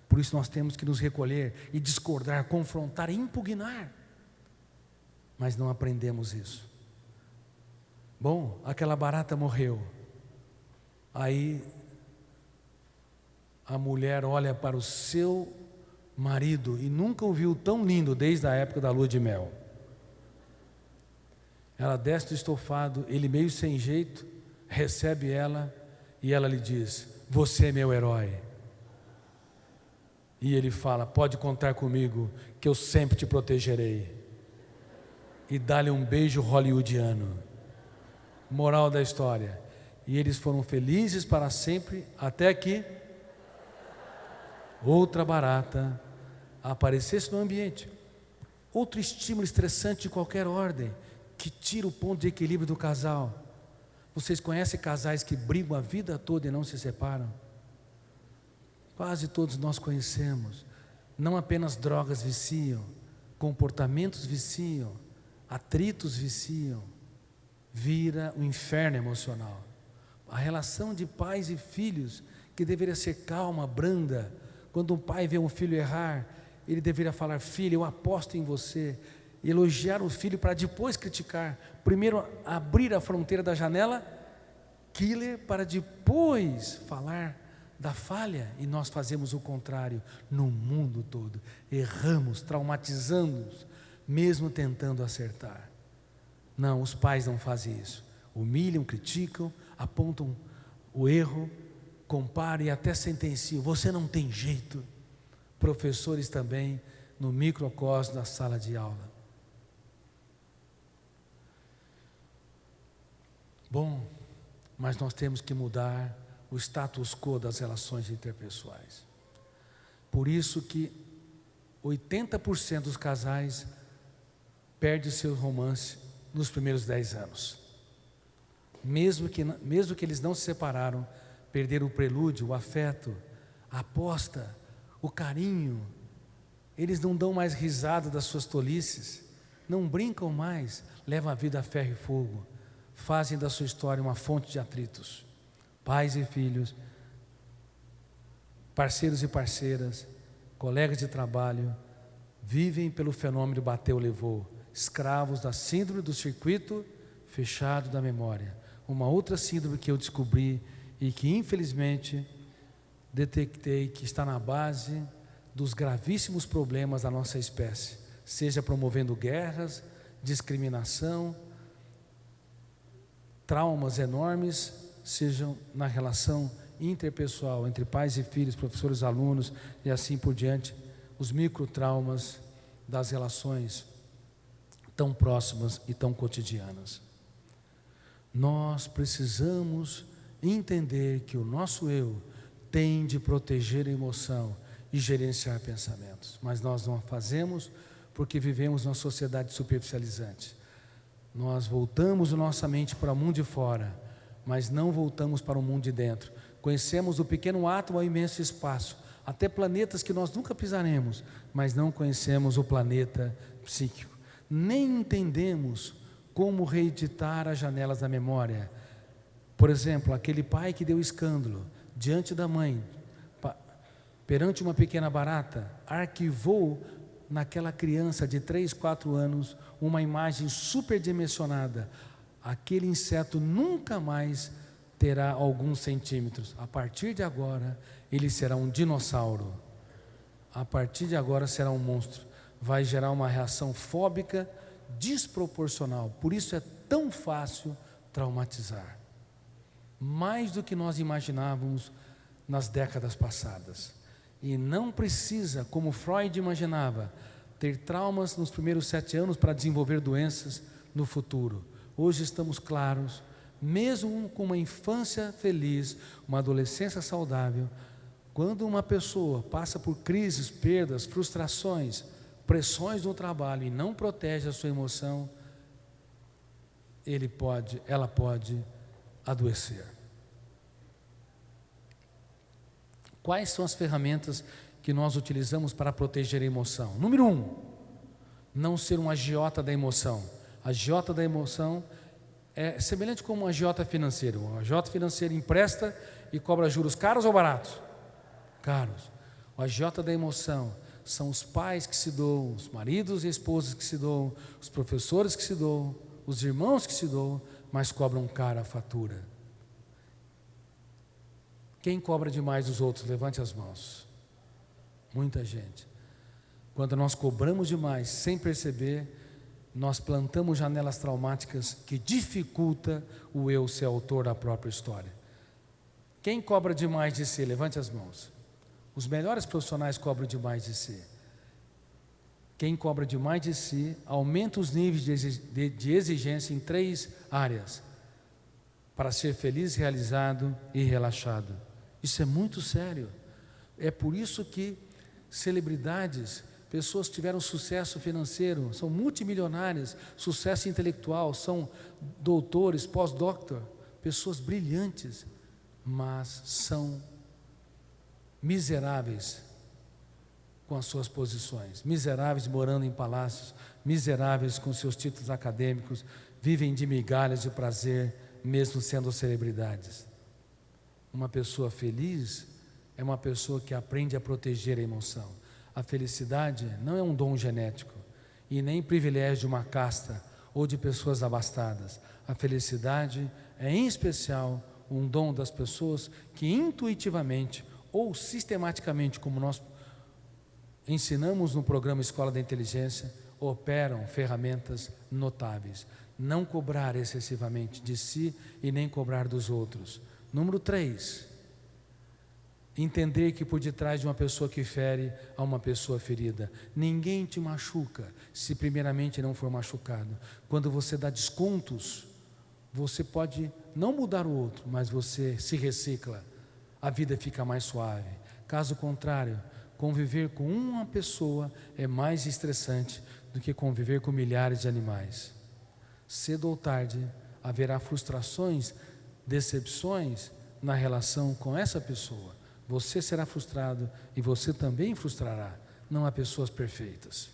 Por isso nós temos que nos recolher e discordar, confrontar e impugnar. Mas não aprendemos isso. Bom, aquela barata morreu. Aí a mulher olha para o seu marido e nunca o viu tão lindo desde a época da lua de mel. Ela desce do estofado, ele meio sem jeito, recebe ela e ela lhe diz: você é meu herói. E ele fala: pode contar comigo, que eu sempre te protegerei. E dá-lhe um beijo hollywoodiano. Moral da história: e eles foram felizes para sempre, até que outra barata aparecesse no ambiente. Outro estímulo estressante de qualquer ordem, que tira o ponto de equilíbrio do casal. Vocês conhecem casais que brigam a vida toda e não se separam? Quase todos nós conhecemos. Não apenas drogas viciam, comportamentos viciam, atritos viciam. Vira um inferno emocional. A relação de pais e filhos, que deveria ser calma, branda. Quando um pai vê um filho errar, ele deveria falar: filho, eu aposto em você. E elogiar o filho para depois criticar. Primeiro abrir a fronteira da janela killer, para depois falar da falha. E nós fazemos o contrário no mundo todo. Erramos, traumatizamos, mesmo tentando acertar. Não, os pais não fazem isso. Humilham, criticam, apontam o erro, comparam e até sentenciam: você não tem jeito. Professores também, no microcosmo da sala de aula. Bom, mas nós temos que mudar o status quo das relações interpessoais. Por isso que 80% dos casais perdem seu romance nos primeiros 10 anos. Mesmo que eles não se separaram, perderam o prelúdio, o afeto, a aposta, o carinho. Eles não dão mais risada das suas tolices, não brincam mais, levam a vida a ferro e fogo. Fazem da sua história uma fonte de atritos. Pais e filhos, parceiros e parceiras, colegas de trabalho, vivem pelo fenômeno bateu-levou, escravos da síndrome do circuito fechado da memória. Uma outra síndrome que eu descobri e que infelizmente detectei que está na base dos gravíssimos problemas da nossa espécie, seja promovendo guerras, discriminação, traumas enormes, sejam na relação interpessoal entre pais e filhos, professores e alunos e assim por diante, os microtraumas das relações tão próximas e tão cotidianas. Nós precisamos entender que o nosso eu tem de proteger a emoção e gerenciar pensamentos, mas nós não fazemos porque vivemos numa sociedade superficializante. Nós voltamos nossa mente para o mundo de fora, mas não voltamos para o mundo de dentro. Conhecemos o pequeno átomo ao imenso espaço, até planetas que nós nunca pisaremos, mas não conhecemos o planeta psíquico. Nem entendemos como reeditar as janelas da memória. Por exemplo, aquele pai que deu escândalo diante da mãe, perante uma pequena barata, arquivou naquela criança de 3, 4 anos uma imagem superdimensionada. Aquele inseto nunca mais terá alguns centímetros. A partir de agora, ele será um dinossauro. A partir de agora será um monstro. Vai gerar uma reação fóbica desproporcional. Por isso é tão fácil traumatizar. Mais do que nós imaginávamos nas décadas passadas. E não precisa, como Freud imaginava, ter traumas nos primeiros 7 anos para desenvolver doenças no futuro. Hoje estamos claros, mesmo com uma infância feliz, uma adolescência saudável, quando uma pessoa passa por crises, perdas, frustrações, pressões no trabalho e não protege a sua emoção, ela pode adoecer. Quais são as ferramentas que nós utilizamos para proteger a emoção? Número 1, não ser um agiota da emoção. Agiota da emoção é semelhante como um agiota financeiro. Um agiota financeiro empresta e cobra juros caros ou baratos? Caros. O agiota da emoção são os pais que se doam, os maridos e esposas que se doam, os professores que se doam, os irmãos que se doam, mas cobram cara a fatura. Quem cobra demais dos outros? Levante as mãos. Muita gente. Quando nós cobramos demais sem perceber, nós plantamos janelas traumáticas que dificultam o eu ser autor da própria história. Quem cobra demais de si? Levante as mãos. Os melhores profissionais cobram demais de si. Quem cobra demais de si aumenta os níveis de exigência em 3 áreas para ser feliz, realizado e relaxado. Isso é muito sério. É por isso que celebridades, pessoas que tiveram sucesso financeiro, são multimilionárias, sucesso intelectual, são doutores, pós-doutor, pessoas brilhantes, mas são miseráveis com as suas posições, miseráveis morando em palácios, miseráveis com seus títulos acadêmicos, vivem de migalhas de prazer, mesmo sendo celebridades. Uma pessoa feliz é uma pessoa que aprende a proteger a emoção. A felicidade não é um dom genético e nem privilégio de uma casta ou de pessoas abastadas. A felicidade é, em especial, um dom das pessoas que intuitivamente ou sistematicamente, como nós ensinamos no programa Escola da Inteligência, operam ferramentas notáveis. Não cobrar excessivamente de si e nem cobrar dos outros. Número 3, entender que por detrás de uma pessoa que fere, há uma pessoa ferida. Ninguém te machuca se primeiramente não for machucado. Quando você dá descontos, você pode não mudar o outro, mas você se recicla. A vida fica mais suave. Caso contrário, conviver com uma pessoa é mais estressante do que conviver com milhares de animais. Cedo ou tarde, haverá frustrações, decepções na relação com essa pessoa. Você será frustrado e você também frustrará. Não há pessoas perfeitas.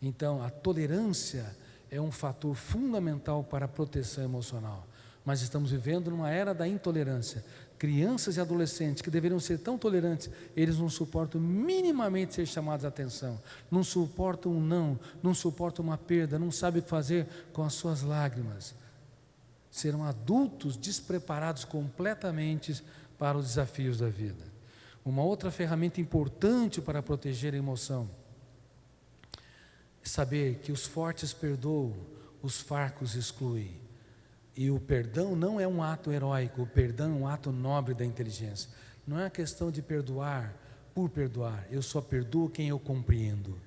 Então, a tolerância é um fator fundamental para a proteção emocional. mas estamos vivendo numa era da intolerância. Crianças e adolescentes que deveriam ser tão tolerantes, eles não suportam minimamente ser chamados a atenção, não suportam um não suportam uma perda, não sabem o que fazer com as suas lágrimas. Serão adultos despreparados completamente para os desafios da vida. Uma outra ferramenta importante para proteger a emoção é saber que os fortes perdoam, os fracos excluem. E o perdão não é um ato heróico, o perdão é um ato nobre da inteligência. Não é uma questão de perdoar por perdoar, eu só perdoo quem eu compreendo.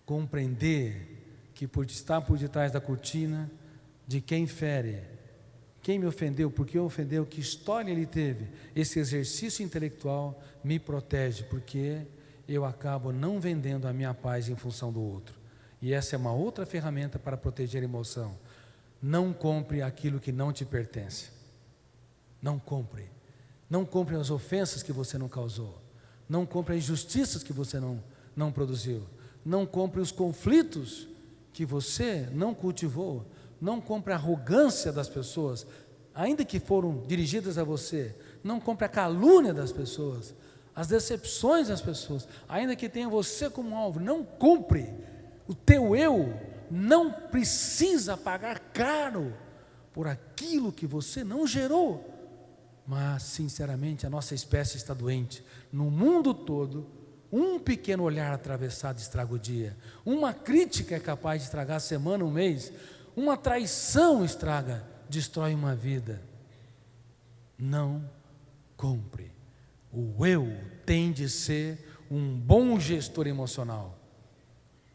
Compreender que por estar por detrás da cortina de quem fere, quem me ofendeu, por que ofendeu, que história ele teve, esse exercício intelectual me protege, porque eu acabo não vendendo a minha paz em função do outro. E essa é uma outra ferramenta para proteger a emoção. Não compre aquilo que não te pertence. Não compre. Não compre as ofensas que você não causou. Não compre as injustiças que você não produziu. Não compre os conflitos que você não cultivou. Não compre a arrogância das pessoas, ainda que foram dirigidas a você. Não compre a calúnia das pessoas, as decepções das pessoas, ainda que tenha você como alvo. Não compre. O teu eu não precisa pagar caro por aquilo que você não gerou. Mas, sinceramente, a nossa espécie está doente. No mundo todo, um pequeno olhar atravessado estraga o dia. Uma crítica é capaz de estragar a semana, um mês. Uma traição destrói uma vida. Não compre. O eu tem de ser um bom gestor emocional.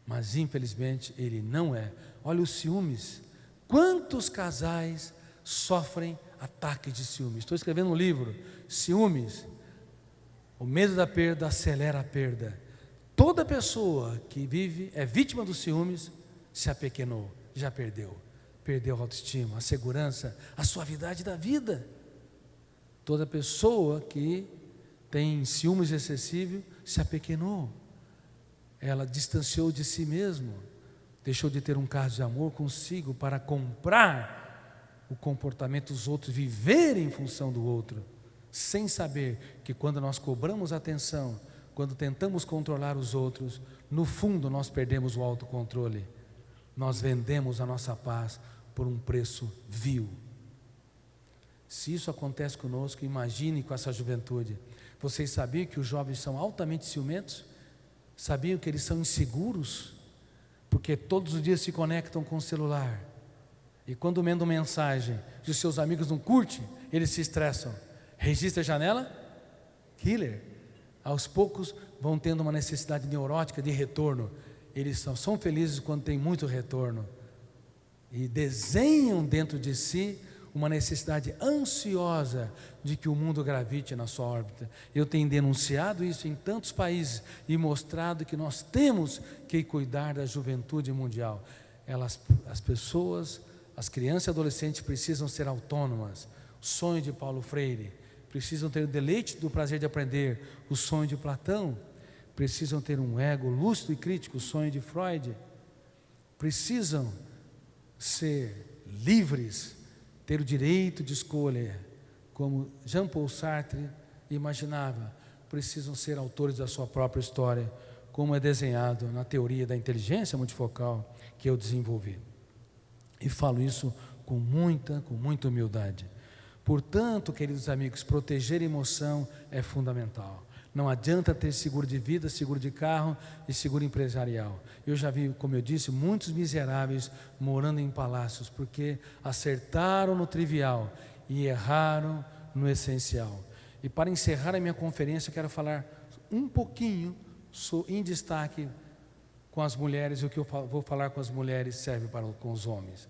Mas infelizmente ele não é. Olha os ciúmes. Quantos casais sofrem ataques de ciúmes? Estou escrevendo um livro, Ciúmes. O medo da perda acelera a perda. Toda pessoa que vive, é vítima dos ciúmes, se apequenou, já perdeu. Perdeu a autoestima, a segurança, a suavidade da vida. Toda pessoa que tem ciúmes excessivos se apequenou. Ela distanciou de si mesmo, deixou de ter um caso de amor consigo para comprar o comportamento dos outros, viver em função do outro, sem saber que quando nós cobramos atenção, quando tentamos controlar os outros, no fundo nós perdemos o autocontrole, nós vendemos a nossa paz por um preço vil. Se isso acontece conosco, imagine com essa juventude. Vocês sabiam que os jovens são altamente ciumentos? Sabiam que eles são inseguros? Porque todos os dias se conectam com o celular. E quando mandam mensagem e os seus amigos não curtem, eles se estressam. Registra a janela? Killer. Aos poucos vão tendo uma necessidade neurótica de retorno. Eles são felizes quando tem muito retorno. E desenham dentro de si uma necessidade ansiosa de que o mundo gravite na sua órbita. Eu tenho denunciado isso em tantos países e mostrado que nós temos que cuidar da juventude mundial. As pessoas, as crianças e adolescentes precisam ser autônomas. O sonho de Paulo Freire, precisam ter o deleite do prazer de aprender. O sonho de Platão, precisam ter um ego lúcido e crítico. O sonho de Freud, precisam ser livres, ter o direito de escolha, como Jean-Paul Sartre imaginava. Precisam ser autores da sua própria história, como é desenhado na teoria da inteligência multifocal que eu desenvolvi. E falo isso com muita humildade. Portanto, queridos amigos, proteger a emoção é fundamental. Não adianta ter seguro de vida, seguro de carro e seguro empresarial. Eu já vi, como eu disse, muitos miseráveis morando em palácios, porque acertaram no trivial e erraram no essencial. E para encerrar a minha conferência, eu quero falar um pouquinho, em destaque, com as mulheres, e o que eu vou falar com as mulheres serve com os homens.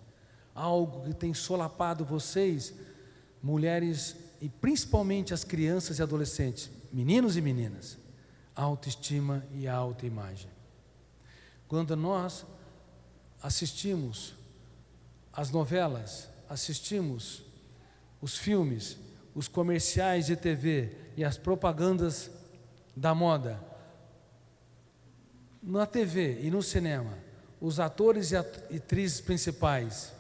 Algo que tem solapado vocês, mulheres, e principalmente as crianças e adolescentes, meninos e meninas, autoestima e autoimagem. Quando nós assistimos as novelas, assistimos os filmes, os comerciais de TV e as propagandas da moda, na TV e no cinema, os atores e atrizes principais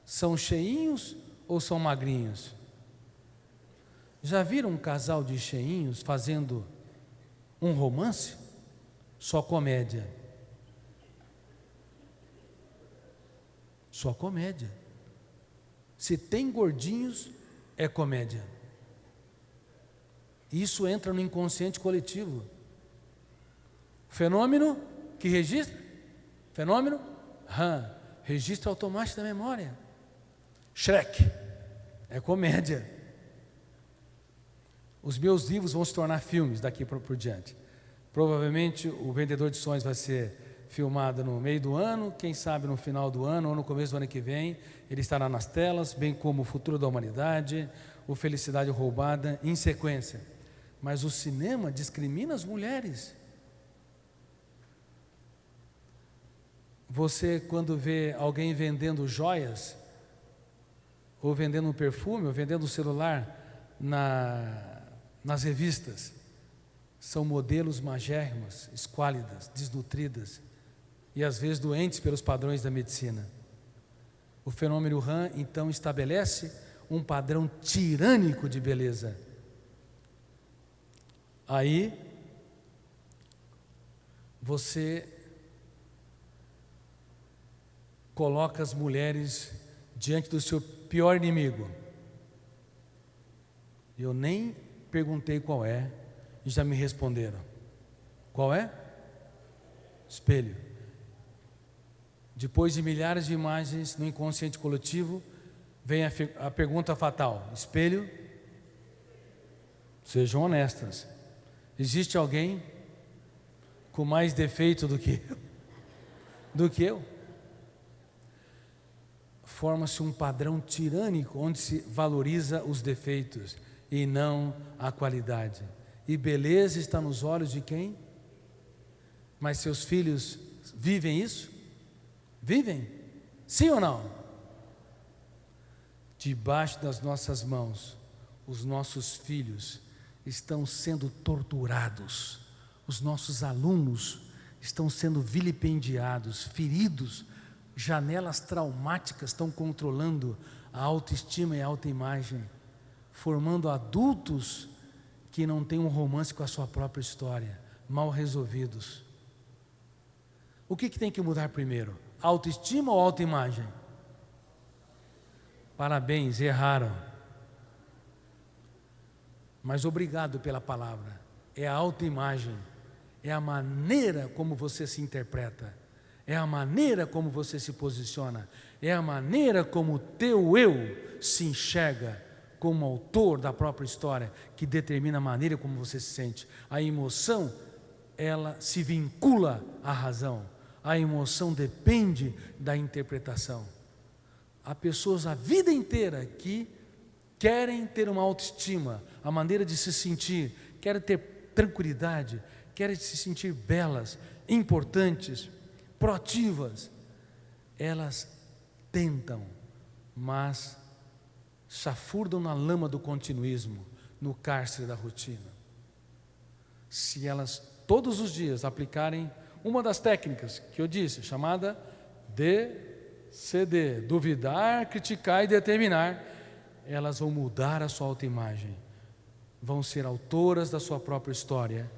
são cheinhos ou são magrinhos? Já viram um casal de cheinhos fazendo um romance? Só comédia. Só comédia. Se tem gordinhos, é comédia. Isso entra no inconsciente coletivo. Fenômeno que registra? Fenômeno? Registro automático da memória. Shrek. É comédia. Os meus livros vão se tornar filmes daqui por diante. Provavelmente o Vendedor de Sonhos vai ser filmado no meio do ano, quem sabe no final do ano ou no começo do ano que vem, ele estará nas telas, bem como o Futuro da Humanidade, o Felicidade Roubada, em sequência. Mas o cinema discrimina as mulheres. Você, quando vê alguém vendendo joias, ou vendendo um perfume, ou vendendo um celular nas revistas, são modelos magérrimos, esquálidas, desnutridas e às vezes doentes pelos padrões da medicina. O fenômeno RAM então estabelece um padrão tirânico de beleza. Aí você coloca as mulheres diante do seu pior inimigo. Eu nem perguntei qual é e já me responderam. Qual é? Espelho. Depois de milhares de imagens no inconsciente coletivo, vem a pergunta fatal: espelho? Sejam honestas. Existe alguém com mais defeito do que eu? Forma-se um padrão tirânico onde se valoriza os defeitos e não a qualidade. E beleza está nos olhos de quem? Mas seus filhos vivem isso? Vivem? Sim ou não? Debaixo das nossas mãos, os nossos filhos estão sendo torturados, os nossos alunos estão sendo vilipendiados, feridos, janelas traumáticas estão controlando a autoestima e a autoimagem, formando adultos que não têm um romance com a sua própria história, mal resolvidos. O que tem que mudar primeiro? Autoestima ou autoimagem? Parabéns, erraram. Mas obrigado pela palavra. É a autoimagem, é a maneira como você se interpreta, é a maneira como você se posiciona, é a maneira como o teu eu se enxerga como autor da própria história, que determina a maneira como você se sente. A emoção, ela se vincula à razão. A emoção depende da interpretação. Há pessoas a vida inteira que querem ter uma autoestima, a maneira de se sentir, querem ter tranquilidade, querem se sentir belas, importantes, proativas. Elas tentam, mas chafurdam na lama do continuismo, no cárcere da rotina. Se elas todos os dias aplicarem uma das técnicas que eu disse, chamada DCD, duvidar, criticar e determinar, elas vão mudar a sua autoimagem, vão ser autoras da sua própria história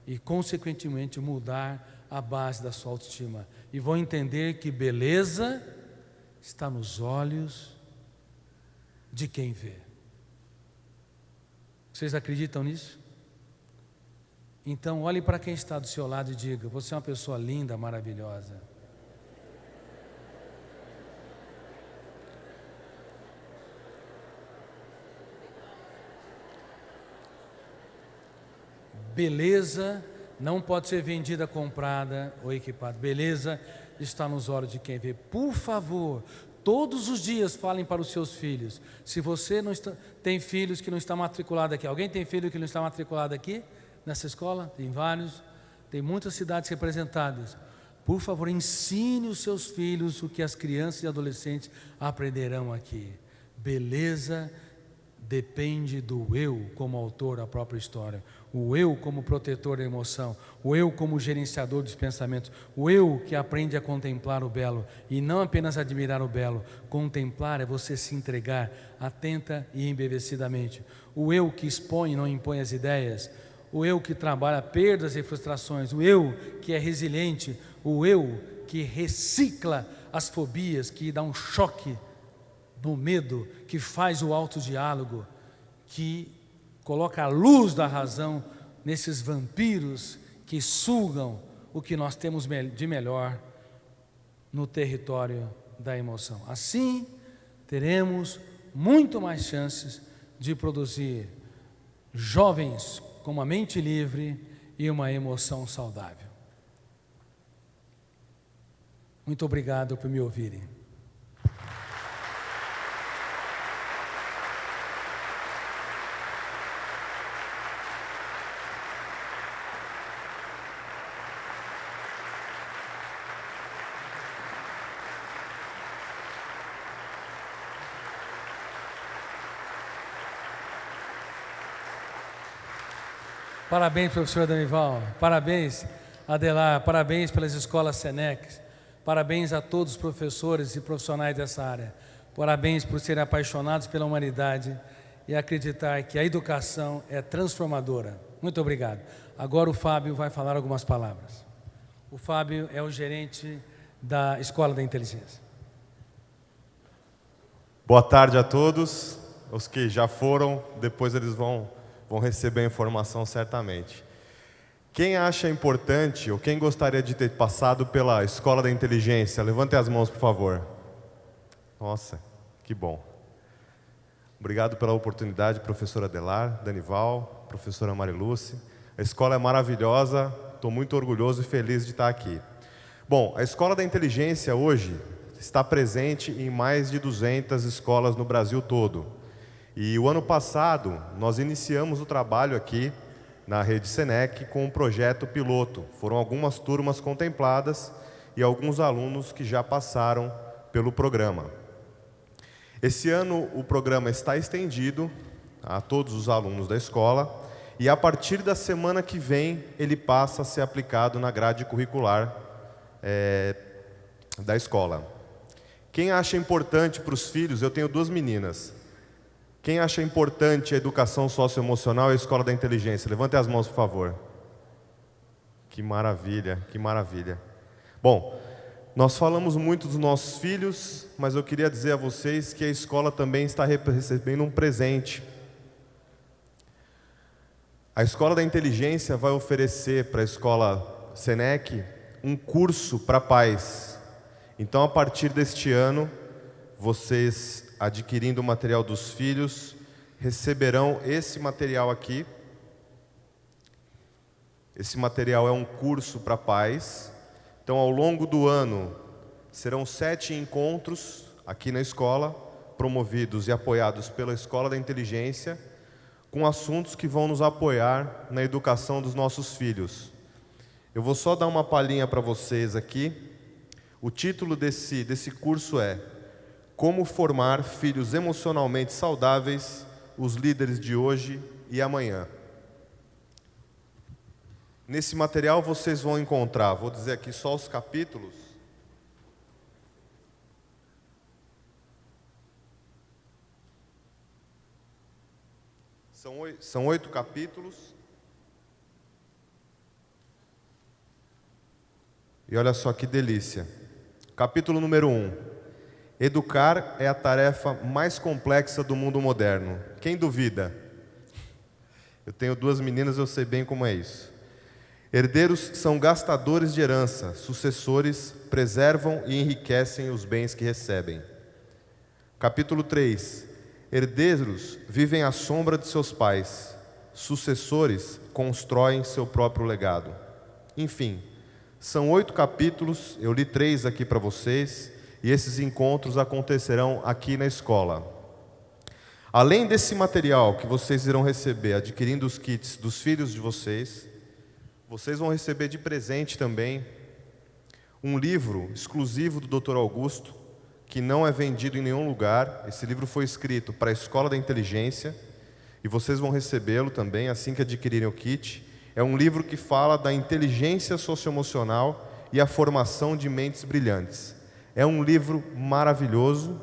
e, consequentemente, mudar a base da sua autoestima. E vão entender que beleza está nos olhos de quem vê. Vocês acreditam nisso? Então, olhe para quem está do seu lado e diga: você é uma pessoa linda, maravilhosa. Beleza não pode ser vendida, comprada ou equipada. Beleza está nos olhos de quem vê. Por favor, todos os dias falem para os seus filhos. Se você não tem filhos que não estão matriculados aqui, alguém tem filho que não está matriculado aqui? Nessa escola? Tem vários, tem muitas cidades representadas. Por favor, ensine os seus filhos o que as crianças e adolescentes aprenderão aqui. Beleza depende do eu como autor da própria história, o eu como protetor da emoção, o eu como gerenciador dos pensamentos, o eu que aprende a contemplar o belo e não apenas admirar o belo. Contemplar é você se entregar atenta e embevecidamente. O eu que expõe e não impõe as ideias, o eu que trabalha perdas e frustrações, o eu que é resiliente, o eu que recicla as fobias, que dá um choque no medo, que faz o autodiálogo, que coloca a luz da razão nesses vampiros que sugam o que nós temos de melhor no território da emoção. Assim, teremos muito mais chances de produzir jovens com uma mente livre e uma emoção saudável. Muito obrigado por me ouvirem. Parabéns, professor Danival, parabéns, Adelar, parabéns pelas escolas Senex, parabéns a todos os professores e profissionais dessa área, parabéns por serem apaixonados pela humanidade e acreditar que a educação é transformadora. Muito obrigado. Agora o Fábio vai falar algumas palavras. O Fábio é o gerente da Escola da Inteligência. Boa tarde a todos, os que já foram, depois eles vão receber a informação certamente. Quem acha importante ou quem gostaria de ter passado pela Escola da Inteligência, levante as mãos, por favor. Nossa, que bom. Obrigado pela oportunidade, professora Adelar, Danival, professora Mariluce. A escola é maravilhosa, estou muito orgulhoso e feliz de estar aqui. Bom, a Escola da Inteligência hoje está presente em mais de 200 escolas no Brasil todo. E o ano passado, nós iniciamos o trabalho aqui na Rede Senec com um projeto piloto. Foram algumas turmas contempladas e alguns alunos que já passaram pelo programa. Esse ano o programa está estendido a todos os alunos da escola e a partir da semana que vem ele passa a ser aplicado na grade curricular da escola. Quem acha importante para os filhos, eu tenho 2 meninas. Quem acha importante a educação socioemocional e a Escola da Inteligência? Levante as mãos, por favor. Que maravilha, que maravilha. Bom, nós falamos muito dos nossos filhos, mas eu queria dizer a vocês que a escola também está recebendo um presente. A Escola da Inteligência vai oferecer para a Escola Senec um curso para pais. Então, a partir deste ano, vocês, adquirindo o material dos filhos, receberão esse material aqui. Esse material é um curso para pais. Então, ao longo do ano, serão 7 encontros aqui na escola, promovidos e apoiados pela Escola da Inteligência, com assuntos que vão nos apoiar na educação dos nossos filhos. Eu vou só dar uma palhinha para vocês aqui. O título desse curso é Como formar filhos emocionalmente saudáveis, os líderes de hoje e amanhã. Nesse material vocês vão encontrar, vou dizer aqui só os capítulos. São 8 capítulos. E olha só que delícia. Capítulo número 1. Educar é a tarefa mais complexa do mundo moderno. Quem duvida? Eu tenho 2 meninas, eu sei bem como é isso. Herdeiros são gastadores de herança, sucessores preservam e enriquecem os bens que recebem. Capítulo 3. Herdeiros vivem à sombra de seus pais, sucessores constroem seu próprio legado. Enfim, são 8 capítulos, eu li 3 aqui para vocês. E esses encontros acontecerão aqui na escola. Além desse material que vocês irão receber adquirindo os kits dos filhos de vocês, vocês vão receber de presente também um livro exclusivo do Dr. Augusto, que não é vendido em nenhum lugar. Esse livro foi escrito para a Escola da Inteligência e vocês vão recebê-lo também assim que adquirirem o kit. É um livro que fala da inteligência socioemocional e a formação de mentes brilhantes. É um livro maravilhoso,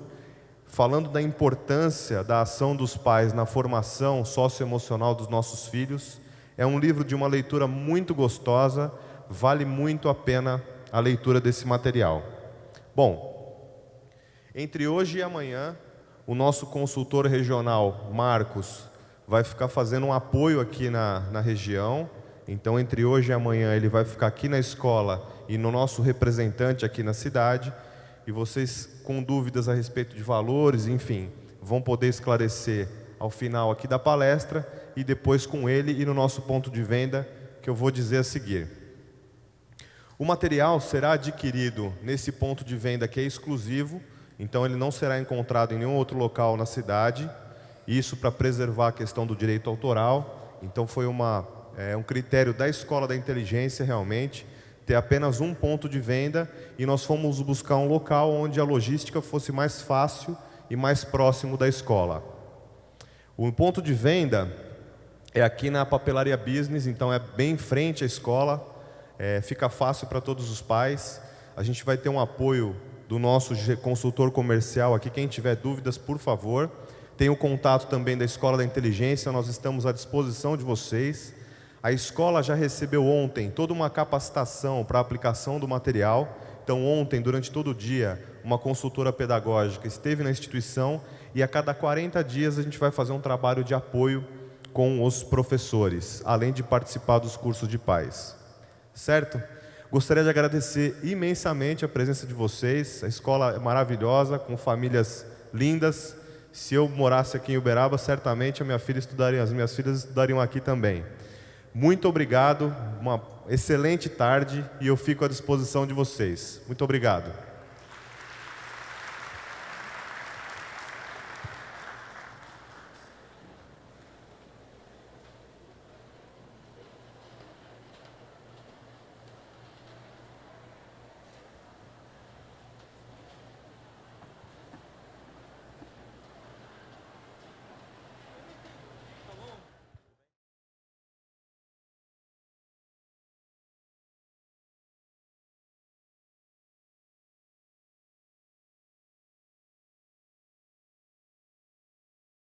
falando da importância da ação dos pais na formação socioemocional dos nossos filhos. É um livro de uma leitura muito gostosa, vale muito a pena a leitura desse material. Bom, entre hoje e amanhã, o nosso consultor regional, Marcos, vai ficar fazendo um apoio aqui na região. Então, entre hoje e amanhã, ele vai ficar aqui na escola e no nosso representante aqui na cidade. E vocês, com dúvidas a respeito de valores, enfim, vão poder esclarecer ao final aqui da palestra e depois com ele e no nosso ponto de venda, que eu vou dizer a seguir. O material será adquirido nesse ponto de venda que é exclusivo, então ele não será encontrado em nenhum outro local na cidade, isso para preservar a questão do direito autoral. Então foi um critério da Escola da Inteligência realmente, ter apenas um ponto de venda, e nós fomos buscar um local onde a logística fosse mais fácil e mais próximo da escola. O ponto de venda é aqui na Papelaria Business, então é bem em frente à escola, fica fácil para todos os pais. A gente vai ter um apoio do nosso consultor comercial aqui. Quem tiver dúvidas, por favor, tem o contato também da Escola da Inteligência, nós estamos à disposição de vocês. A escola já recebeu ontem toda uma capacitação para a aplicação do material. Então ontem, durante todo o dia, uma consultora pedagógica esteve na instituição e a cada 40 dias a gente vai fazer um trabalho de apoio com os professores, além de participar dos cursos de pais. Certo? Gostaria de agradecer imensamente a presença de vocês. A escola é maravilhosa, com famílias lindas. Se eu morasse aqui em Uberaba, certamente as minhas filhas estudariam aqui também. Muito obrigado, uma excelente tarde e eu fico à disposição de vocês. Muito obrigado.